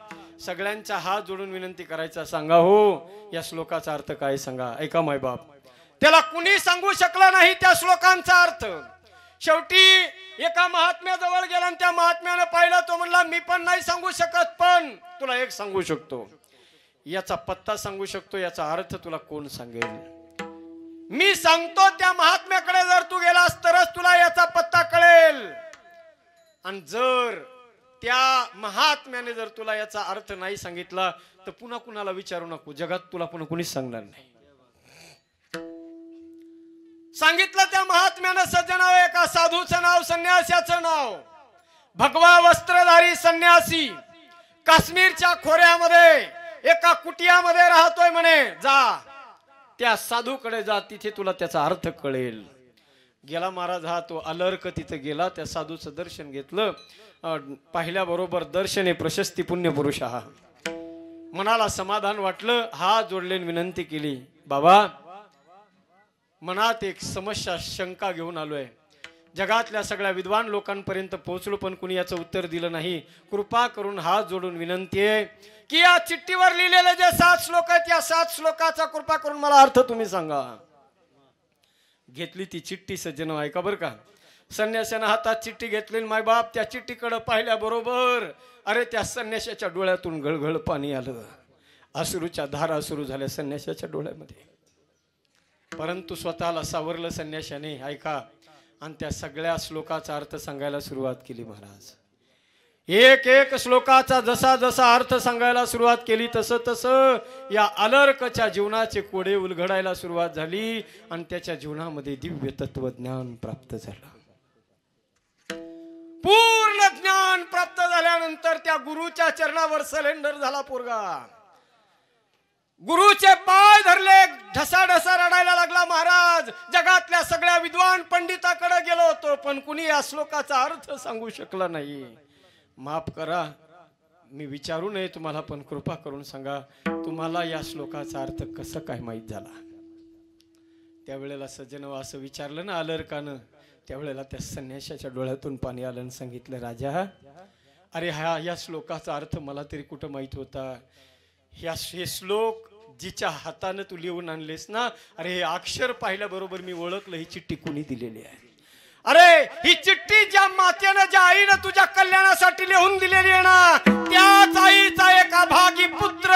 सगळ्यांचा हात जोडून विनंती करायचा, सांगा हो या श्लोकाचा अर्थ काय सांगा. ऐका मायबाप, त्याला कुणी सांगू शकलं नाही त्या श्लोकांचा अर्थ. शेवटी एका महात्म्याजवळ गेला आणि त्या महात्म्यानं पाहिलं. तो म्हणला मी पण नाही सांगू शकत, पण तुला एक सांगू शकतो, याचा पत्ता सांगू शकतो, याचा अर्थ तुला कोण सांगेल. मी सांगतो त्या महात्म्याकडे जर तू गेलास तरच तुला याचा पत्ता कळेल. आणि जर त्या महात्म्याने जर तुला याचा अर्थ नाही सांगितला तर पुन्हा कुणाला विचारू नको, जगात तुला पुन्हा कुणीच सांगणार नाही. सांगितलं त्या महात्म्यानं सज्जनाव, एका साधूचं नाव, संन्यासाचं नाव, भगवा वस्त्रधारी संन्यासी, काश्मीरच्या खोऱ्यामध्ये एका कुटियामध्ये राहतोय म्हणे. जा त्या साधूकडे जा, तिथे तुला त्याचा अर्थ कळेल. गेला महाराज हा तो अलर्क तिथे गेला, त्या साधूचं दर्शन घेतलं. पाहिल्याबरोबर दर्शने प्रशस्ती पुण्य पुरुष हा, मनाला समाधान वाटलं. हात जोडले विनंती केली, बाबा मनात एक समस्या शंका घेऊन आलोय, जगातल्या सगळ्या विद्वान लोकांपर्यंत पोहोचलो पण कुणी याचं उत्तर दिलं नाही. कृपा करून हात जोडून विनंती आहे की या चिठ्ठीवर लिहिलेले जे 7 श्लोक आहेत, या 7 श्लोकाचा कृपा करून मला अर्थ तुम्ही सांगा. घेतली ती चिठ्ठी सज्जन ऐका बरं का. संन्याशानं हातात चिठ्ठी घेतली. मायबाप त्या चिठ्ठीकडे पाहिल्याबरोबर अरे त्या संन्याशाच्या डोळ्यातून गळगळ पाणी आलं. अश्रूच्या धारा सुरू झाल्या संन्याशाच्या डोळ्यामध्ये. परंतु स्वतःला सावरलं संन्याशाने. ऐका, आणि त्या सगळ्या श्लोकाचा अर्थ सांगायला सुरुवात केली महाराज. एक एक श्लोकाचा जसा जसा अर्थ सांगायला सुरुवात केली तसं तसं या अलर्कच्या जीवनाचे कोडे उलगडायला सुरुवात झाली आणि त्याच्या जीवनामध्ये दिव्य तत्वज्ञान प्राप्त झालं. पूर्ण ज्ञान प्राप्त झाल्यानंतर त्या गुरुच्या चरणावर सरेंडर झाला पोरगा. गुरुचे पाय धरले, ढसाढसा रडायला लागला महाराज. जगातल्या सगळ्या विद्वान पंडिताकडे गेलो होतो पण कुणी या श्लोकाचा अर्थ सांगू शकला नाही. माफ करा, मी विचारू नये तुम्हाला, पण कृपा करून सांगा तुम्हाला या श्लोकाचा अर्थ कसं काय माहित झाला. त्यावेळेला सज्जन असं विचारलं ना अलर्कानं. त्यावेळेला त्या संन्याशाच्या डोळ्यातून पाणी आलं आणि सांगितलं, राजा अरे हा या श्लोकाचा अर्थ मला तरी कुठं माहित होता. हे श्लोक जिच्या हातानं तू लिहून आणलेस ना, अरे हे अक्षर पाहिल्याबरोबर मी ओळखलं ही चिठ्ठी कुणी दिलेली आहे. अरे ही चिठ्ठी ज्या मातेनं, ज्या आईनं तुझ्या कल्याणासाठी लिहून दिलेली आहे ना, त्याच आईचा एक अभागी पुत्र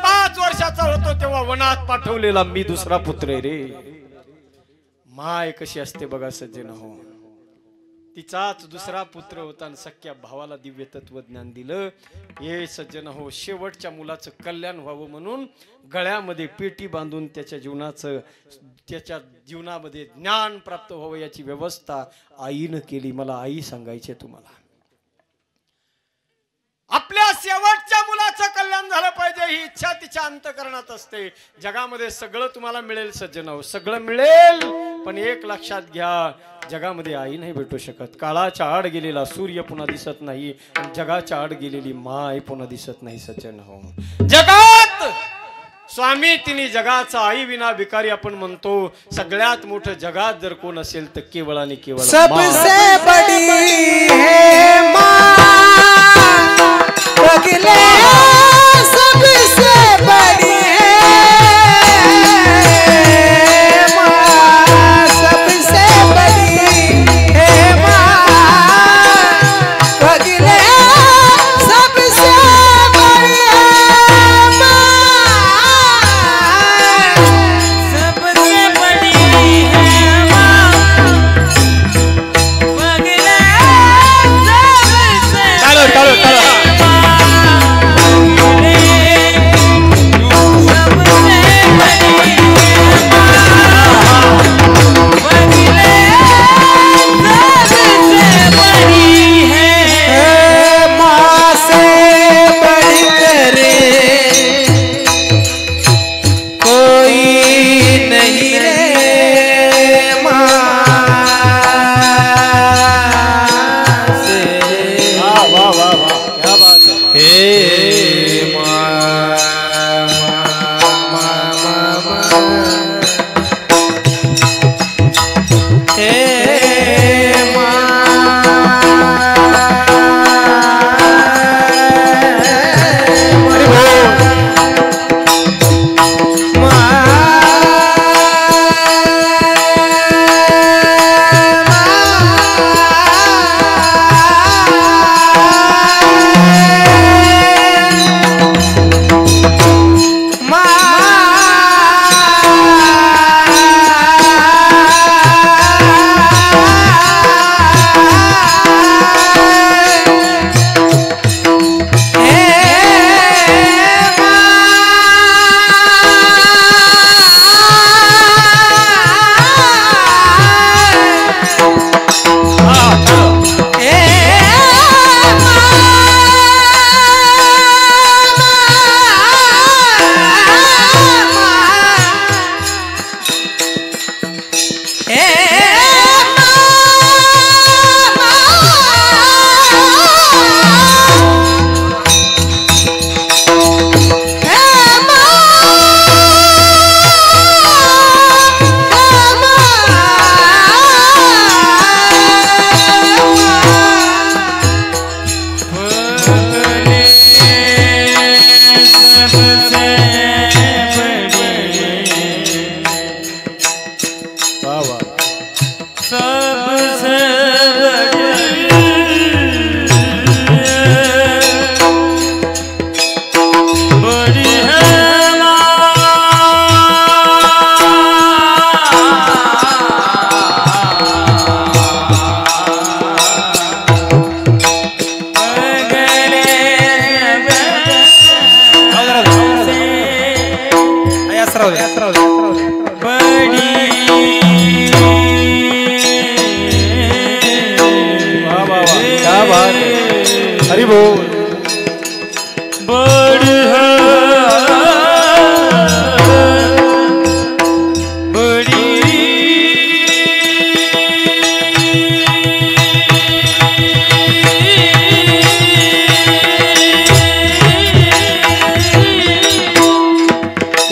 5 वर्षाचा होतो तेव्हा वनात पाठवलेला मी दुसरा पुत्र आहे रे. माय कशी असते बघा सज्जन हो. तिचाच दुसरा पुत्र होता आणि सख्या भावाला दिव्य तत्वज्ञान दिलं. हे सज्जन हो, शेवटच्या मुलाचं कल्याण व्हावं म्हणून गळ्यामध्ये पेटी बांधून त्याच्या जीवनामध्ये ज्ञान प्राप्त व्हावं याची व्यवस्था आईनं केली. मला आई सांगायची तुम्हाला, आपल्या शेवटच्या मुलाचं कल्याण झालं पाहिजे ही इच्छा तिच्या अंतःकरणात असते. जगामध्ये सगळं तुम्हाला मिळेल सज्जन हो, सगळं मिळेल, पण एक लक्षात घ्या, जगामध्ये आई नाही भेटू शकत. काळाच्या आड गेलेला सूर्य पुन्हा दिसत नाही, जगाच्या आड गेलेली माय पुन्हा दिसत नाही सज्जन हो. जगात स्वामी तिने जगाचा आई विना भिकारी आपण म्हणतो. सगळ्यात मोठं जगात जर कोण असेल तर केवळ आणि केवळ सबसे बड़ी है माँ, अगले सबसे बड़ी है माँ, सबसे बड़ी है माँ, अगले सबसे बड़ी है माँ, सबसे बड़ी है माँ, अगले सबसे हरि बोल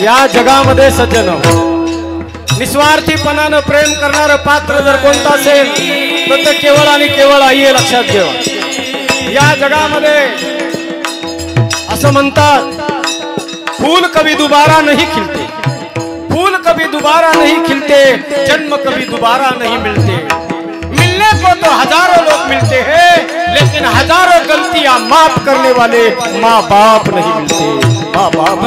या जगामध्ये सज्जन निस्वार्थीपणानं प्रेम करणारं पात्र जर कोणतं असेल तर ते केवळ आणि केवळ आई आहे, लक्षात ठेवा. या जगामध्ये असं म्हणतात, फूल कभी दोबारा नहीं खिलते, फूल कभी दोबारा नहीं खिलते, जन्म कभी दोबारा नहीं मिलते. मिलने को तो हजारों लोग मिलते हैं, लेकिन हजारों गलतियां माफ करने वाले माँ बाप नहीं मिलते. माँ बाप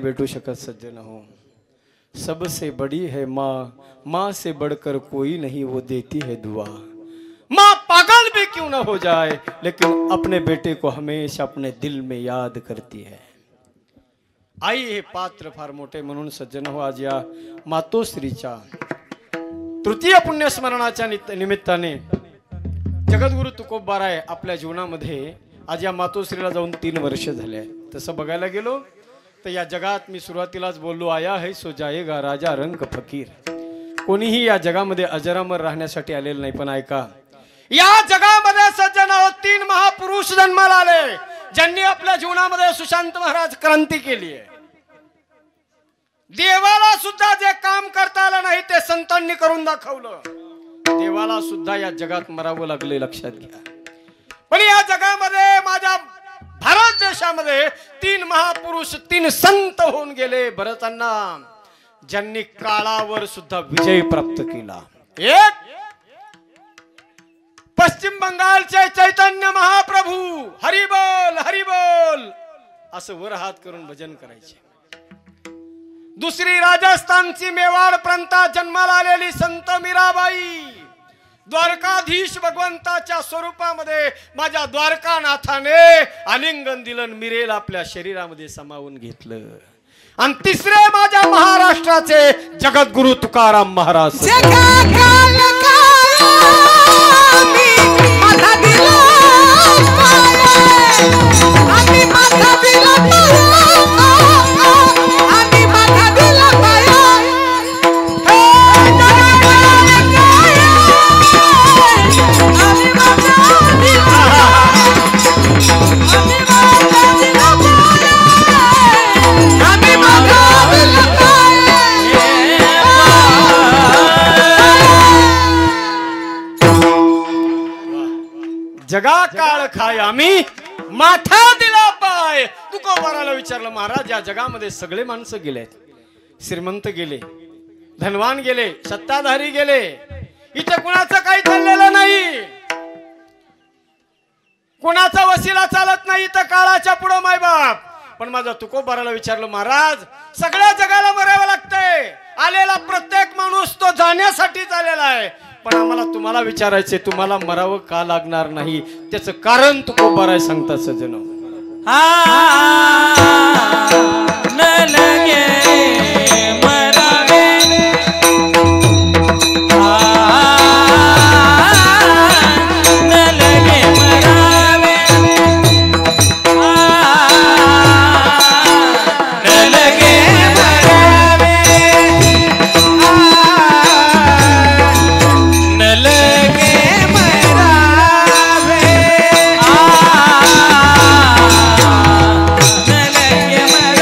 भेटू शकत सज्जन हो. सबसे बड़ी है माँ, माँ से बढ़कर कोई नहीं, वो देती है दुआ. माँ पागल भी क्यों ना हो जाए, लेकिन अपने बेटे को हमेशा अपने दिल में याद करती है. आई हे पात्र फार मोठे म्हणून सज्जन हो, आज या मातोश्रीच्या तृतीय पुण्यस्मरणाच्या निमित्ताने जगद्गुरु तुकोबाराय आपल्या जीवनामध्ये आज या मातोश्रीला जाऊन 3 वर्ष झाले आहे. तसं बघायला गेलो तर या जगात मी सुरुवातीलाच बोललो, आया है सो जाएगा राजा रंग फकीर. कोणीही या जगामध्ये अजरामर राहण्यासाठी आलेलं नाही. पण ऐका, या जगामध्ये सज्जन 3 महापुरुष जन्माला आले ज्यांनी आपल्या जीवनामध्ये सुशांत महाराज क्रांती केली आहे. देवाला सुद्धा जे काम करता आलं नाही ते संतांनी करून दाखवलं. देवाला सुद्धा या जगात मरावं लागले, लक्षात घ्या. पण या जगामध्ये माझ्या भारत देशामध्ये 3 महापुरुष 3 संत होऊन गेले भरतांना, ज्यांनी काळावर सुद्धा विजय प्राप्त केला. एक पश्चिम बंगालचे चैतन्य महाप्रभू, हरिबोल हरिबोल असं वर हात करून भजन करायचे. दुसरी राजस्थानची मेवाड प्रांतात जन्माला आलेली संत मीराबाई, द्वारकाधीश भगवंताच्या स्वरूपामध्ये माझ्या द्वारकानाथाने आलिंगन दिलं, मिरेल आपल्या शरीरामध्ये सामावून घेतलं. आणि तिसरे माझ्या महाराष्ट्राचे जगद्गुरु तुकाराम महाराज. जगा काळ खाय आम्ही माथा दिला पाय. तुकोबाराला विचारलं, महाराज या जगामध्ये सगळे माणसं गेलेत, श्रीमंत गेले, धनवान गेले, सत्ताधारी गेले, इथे कुणाचं काही चाललेलं नाही, कुणाचा वसिला चालत नाही तर काळाच्या पुढं मायबाप. पण माझा तुकोबाराला विचारलं, महाराज सगळ्या जगाला मरावं लागतंय, आलेला प्रत्येक माणूस तो जाण्यासाठीच आलेला आहे, पण आम्हाला तुम्हाला विचारायचे तुम्हाला मरावं का लागणार नाही, त्याचं कारण तुकोबाराय सांगतात सज्जन. न लगे मरावे, न लगे मरावे, न लगे मरावे, न लगे मरावे, न लगे मरावे.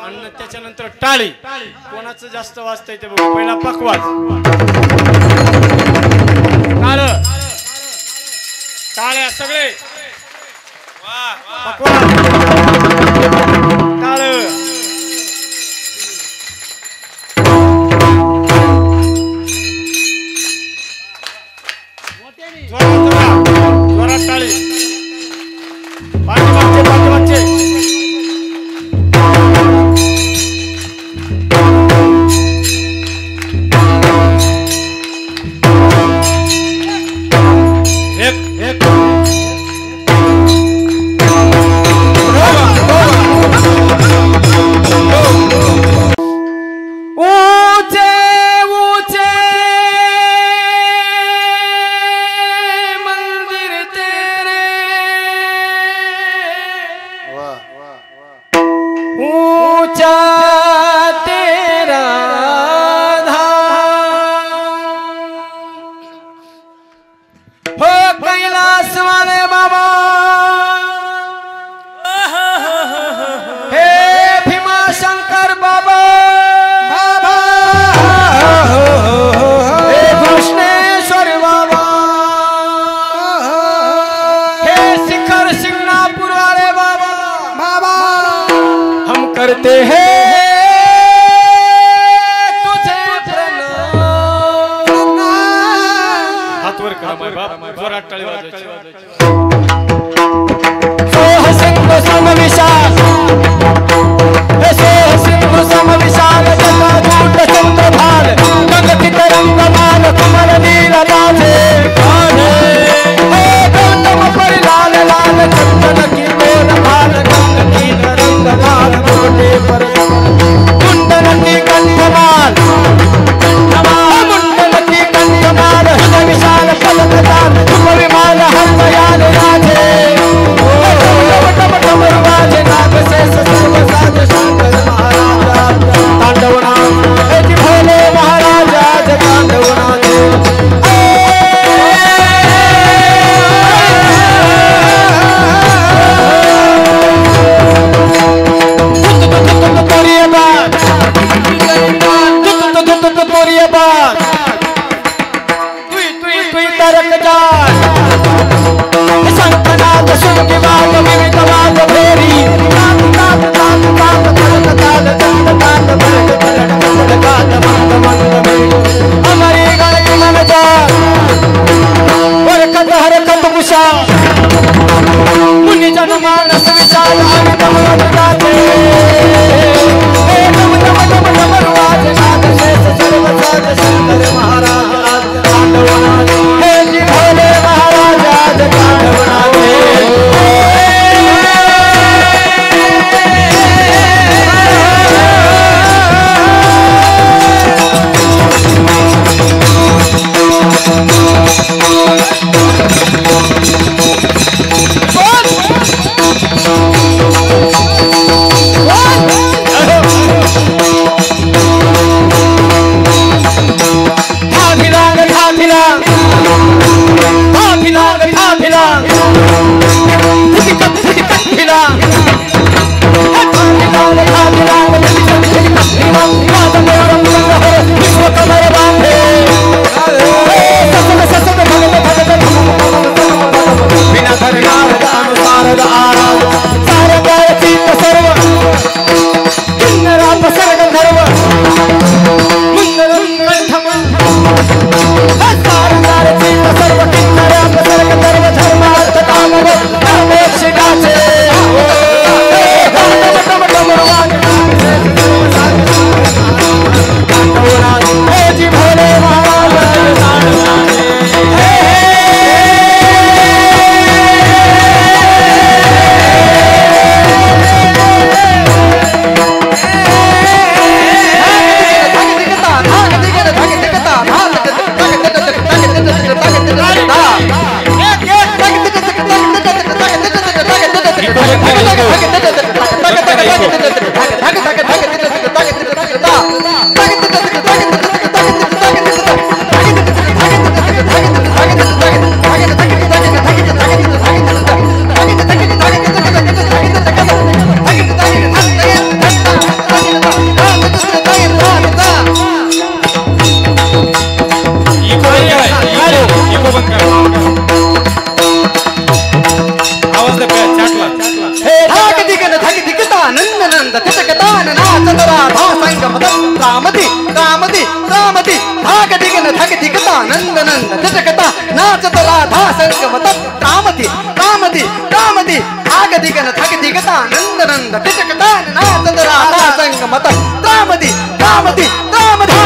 आणि त्याच्यानंतर टाळी. कोणाचं जास्त वाजतंय ते बघू. पहिला पकवाज, टाळ, टाळ्या सगळे, पकवाज, टाळ. जोरात टाळी. पाठीमागचे पाठीमागचे. करते हैं तुझे प्रणाम. हात वर करा माय बाप, जोरात टाळी वाजवायची. सोह सिंधु समविशाल, सोह सिंधु समविशाल, जटाजूट चंद्रभाल, गगति तरंगमान, कमल नील राधे कान्हे. गौतम परिलाल लाल, चंदन की गोद भाल, गंग नील रंग लाल, मोटे पर कुंडल की कंठमाल, मुंडल की कंठमाल, हृदय विशाल पलकदार, विमाल हरदयाल राधे. डमरुवाजे नाग शेष सर्व साज शंकर महाराज तांडवनाथ. हे भोले महाराजा तांडवनाथ. मुनि जन मानस विशाल शंकर महाराज तांडवनाथ. हे जी भोले महाराज तांडवनाथ. संगमत रामती रामती रामती धाग दिगन धग दिगता नंद नंद झटकता नाचत राधा संगमत रामती रामती रामती धाग दिगन धग दिगता नंद नंद झटकता नाचत राधा संगमत रामती रामती रामधा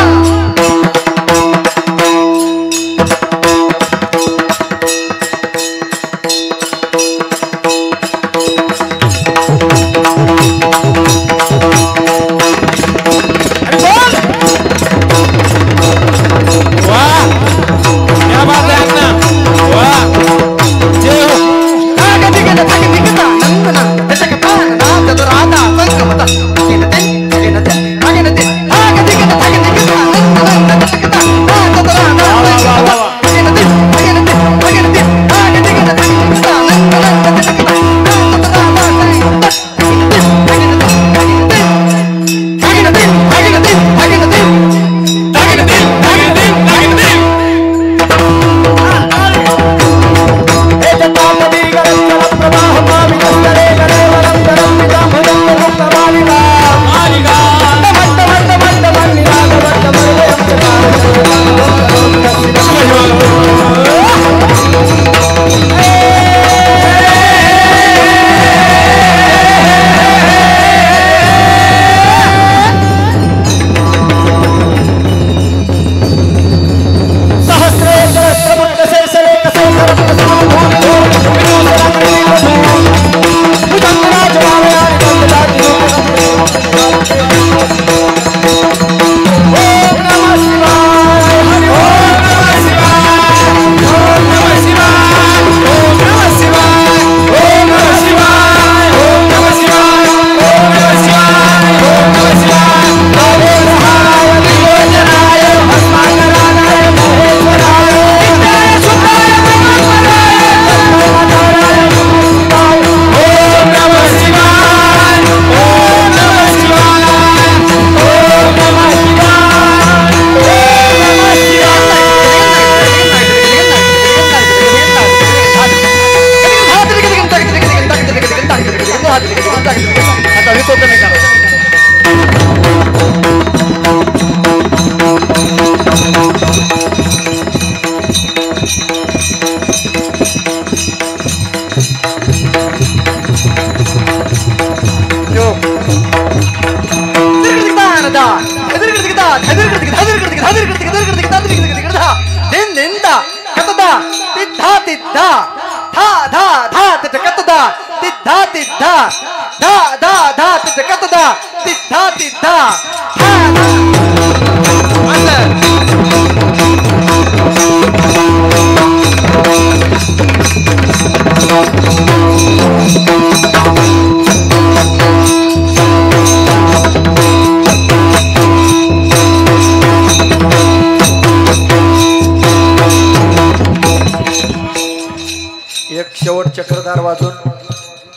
शेवट चक्रधार वाजून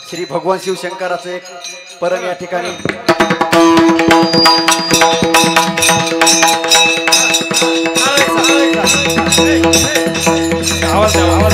श्री भगवान शिवशंकराचं एक परम या ठिकाणी आवाज द्यावा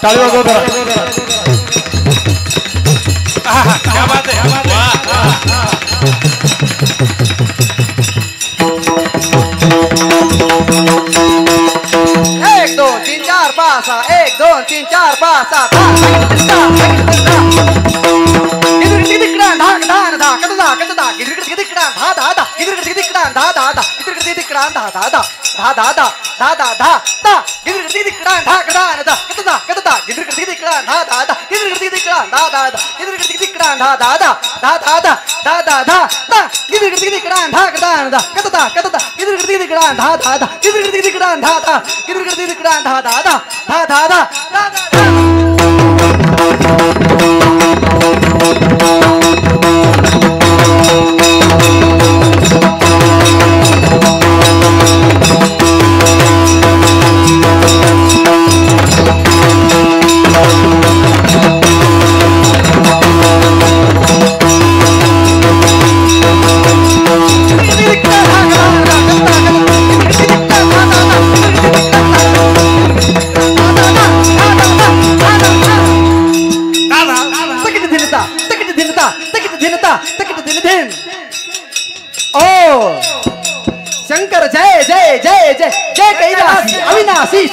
टाळी वाजव जरा. क्या बात है, क्या बात है. एक दोन तीन चार पाच सहा 1 2 3 4 5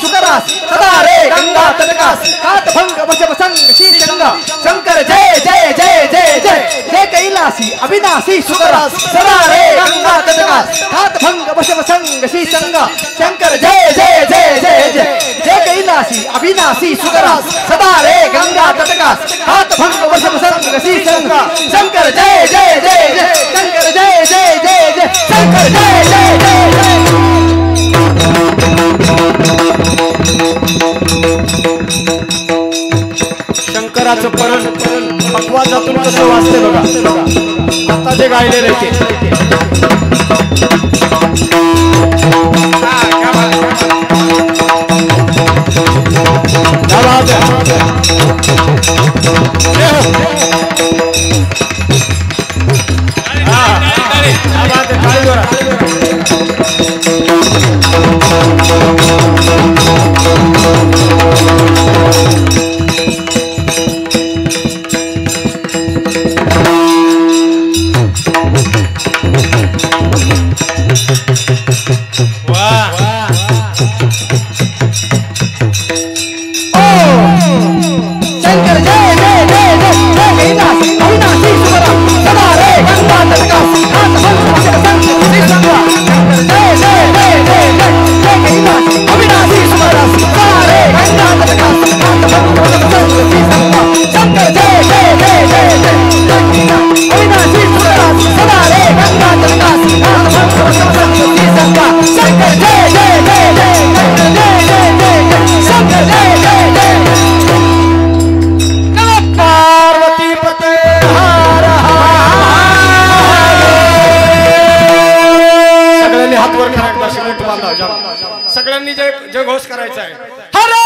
सुकरास सदा रे गंगा तटकास हात भंग वशभ संग शीशंग शंकर जय जय जय जय जय जय कैलासी अविनाशी सुकरास सदा रे गंगा तटकास हात भंग वशभ संग शीशंग शंकर जय जय जय जय जय जय कैलासी अविनाशी सुकरास सदा रे गंगा तटकास हात भंग वशभ संग शीशंग शंकर जय जय जय जय शंकर जय जय जय जय शंकर जय जय जय जय शंकराचं परण अपवादातून कसं वाचते बघा आता जे गायलेलं आहे सगळ्यांनी जय जयघोष करायचा आहे. हरे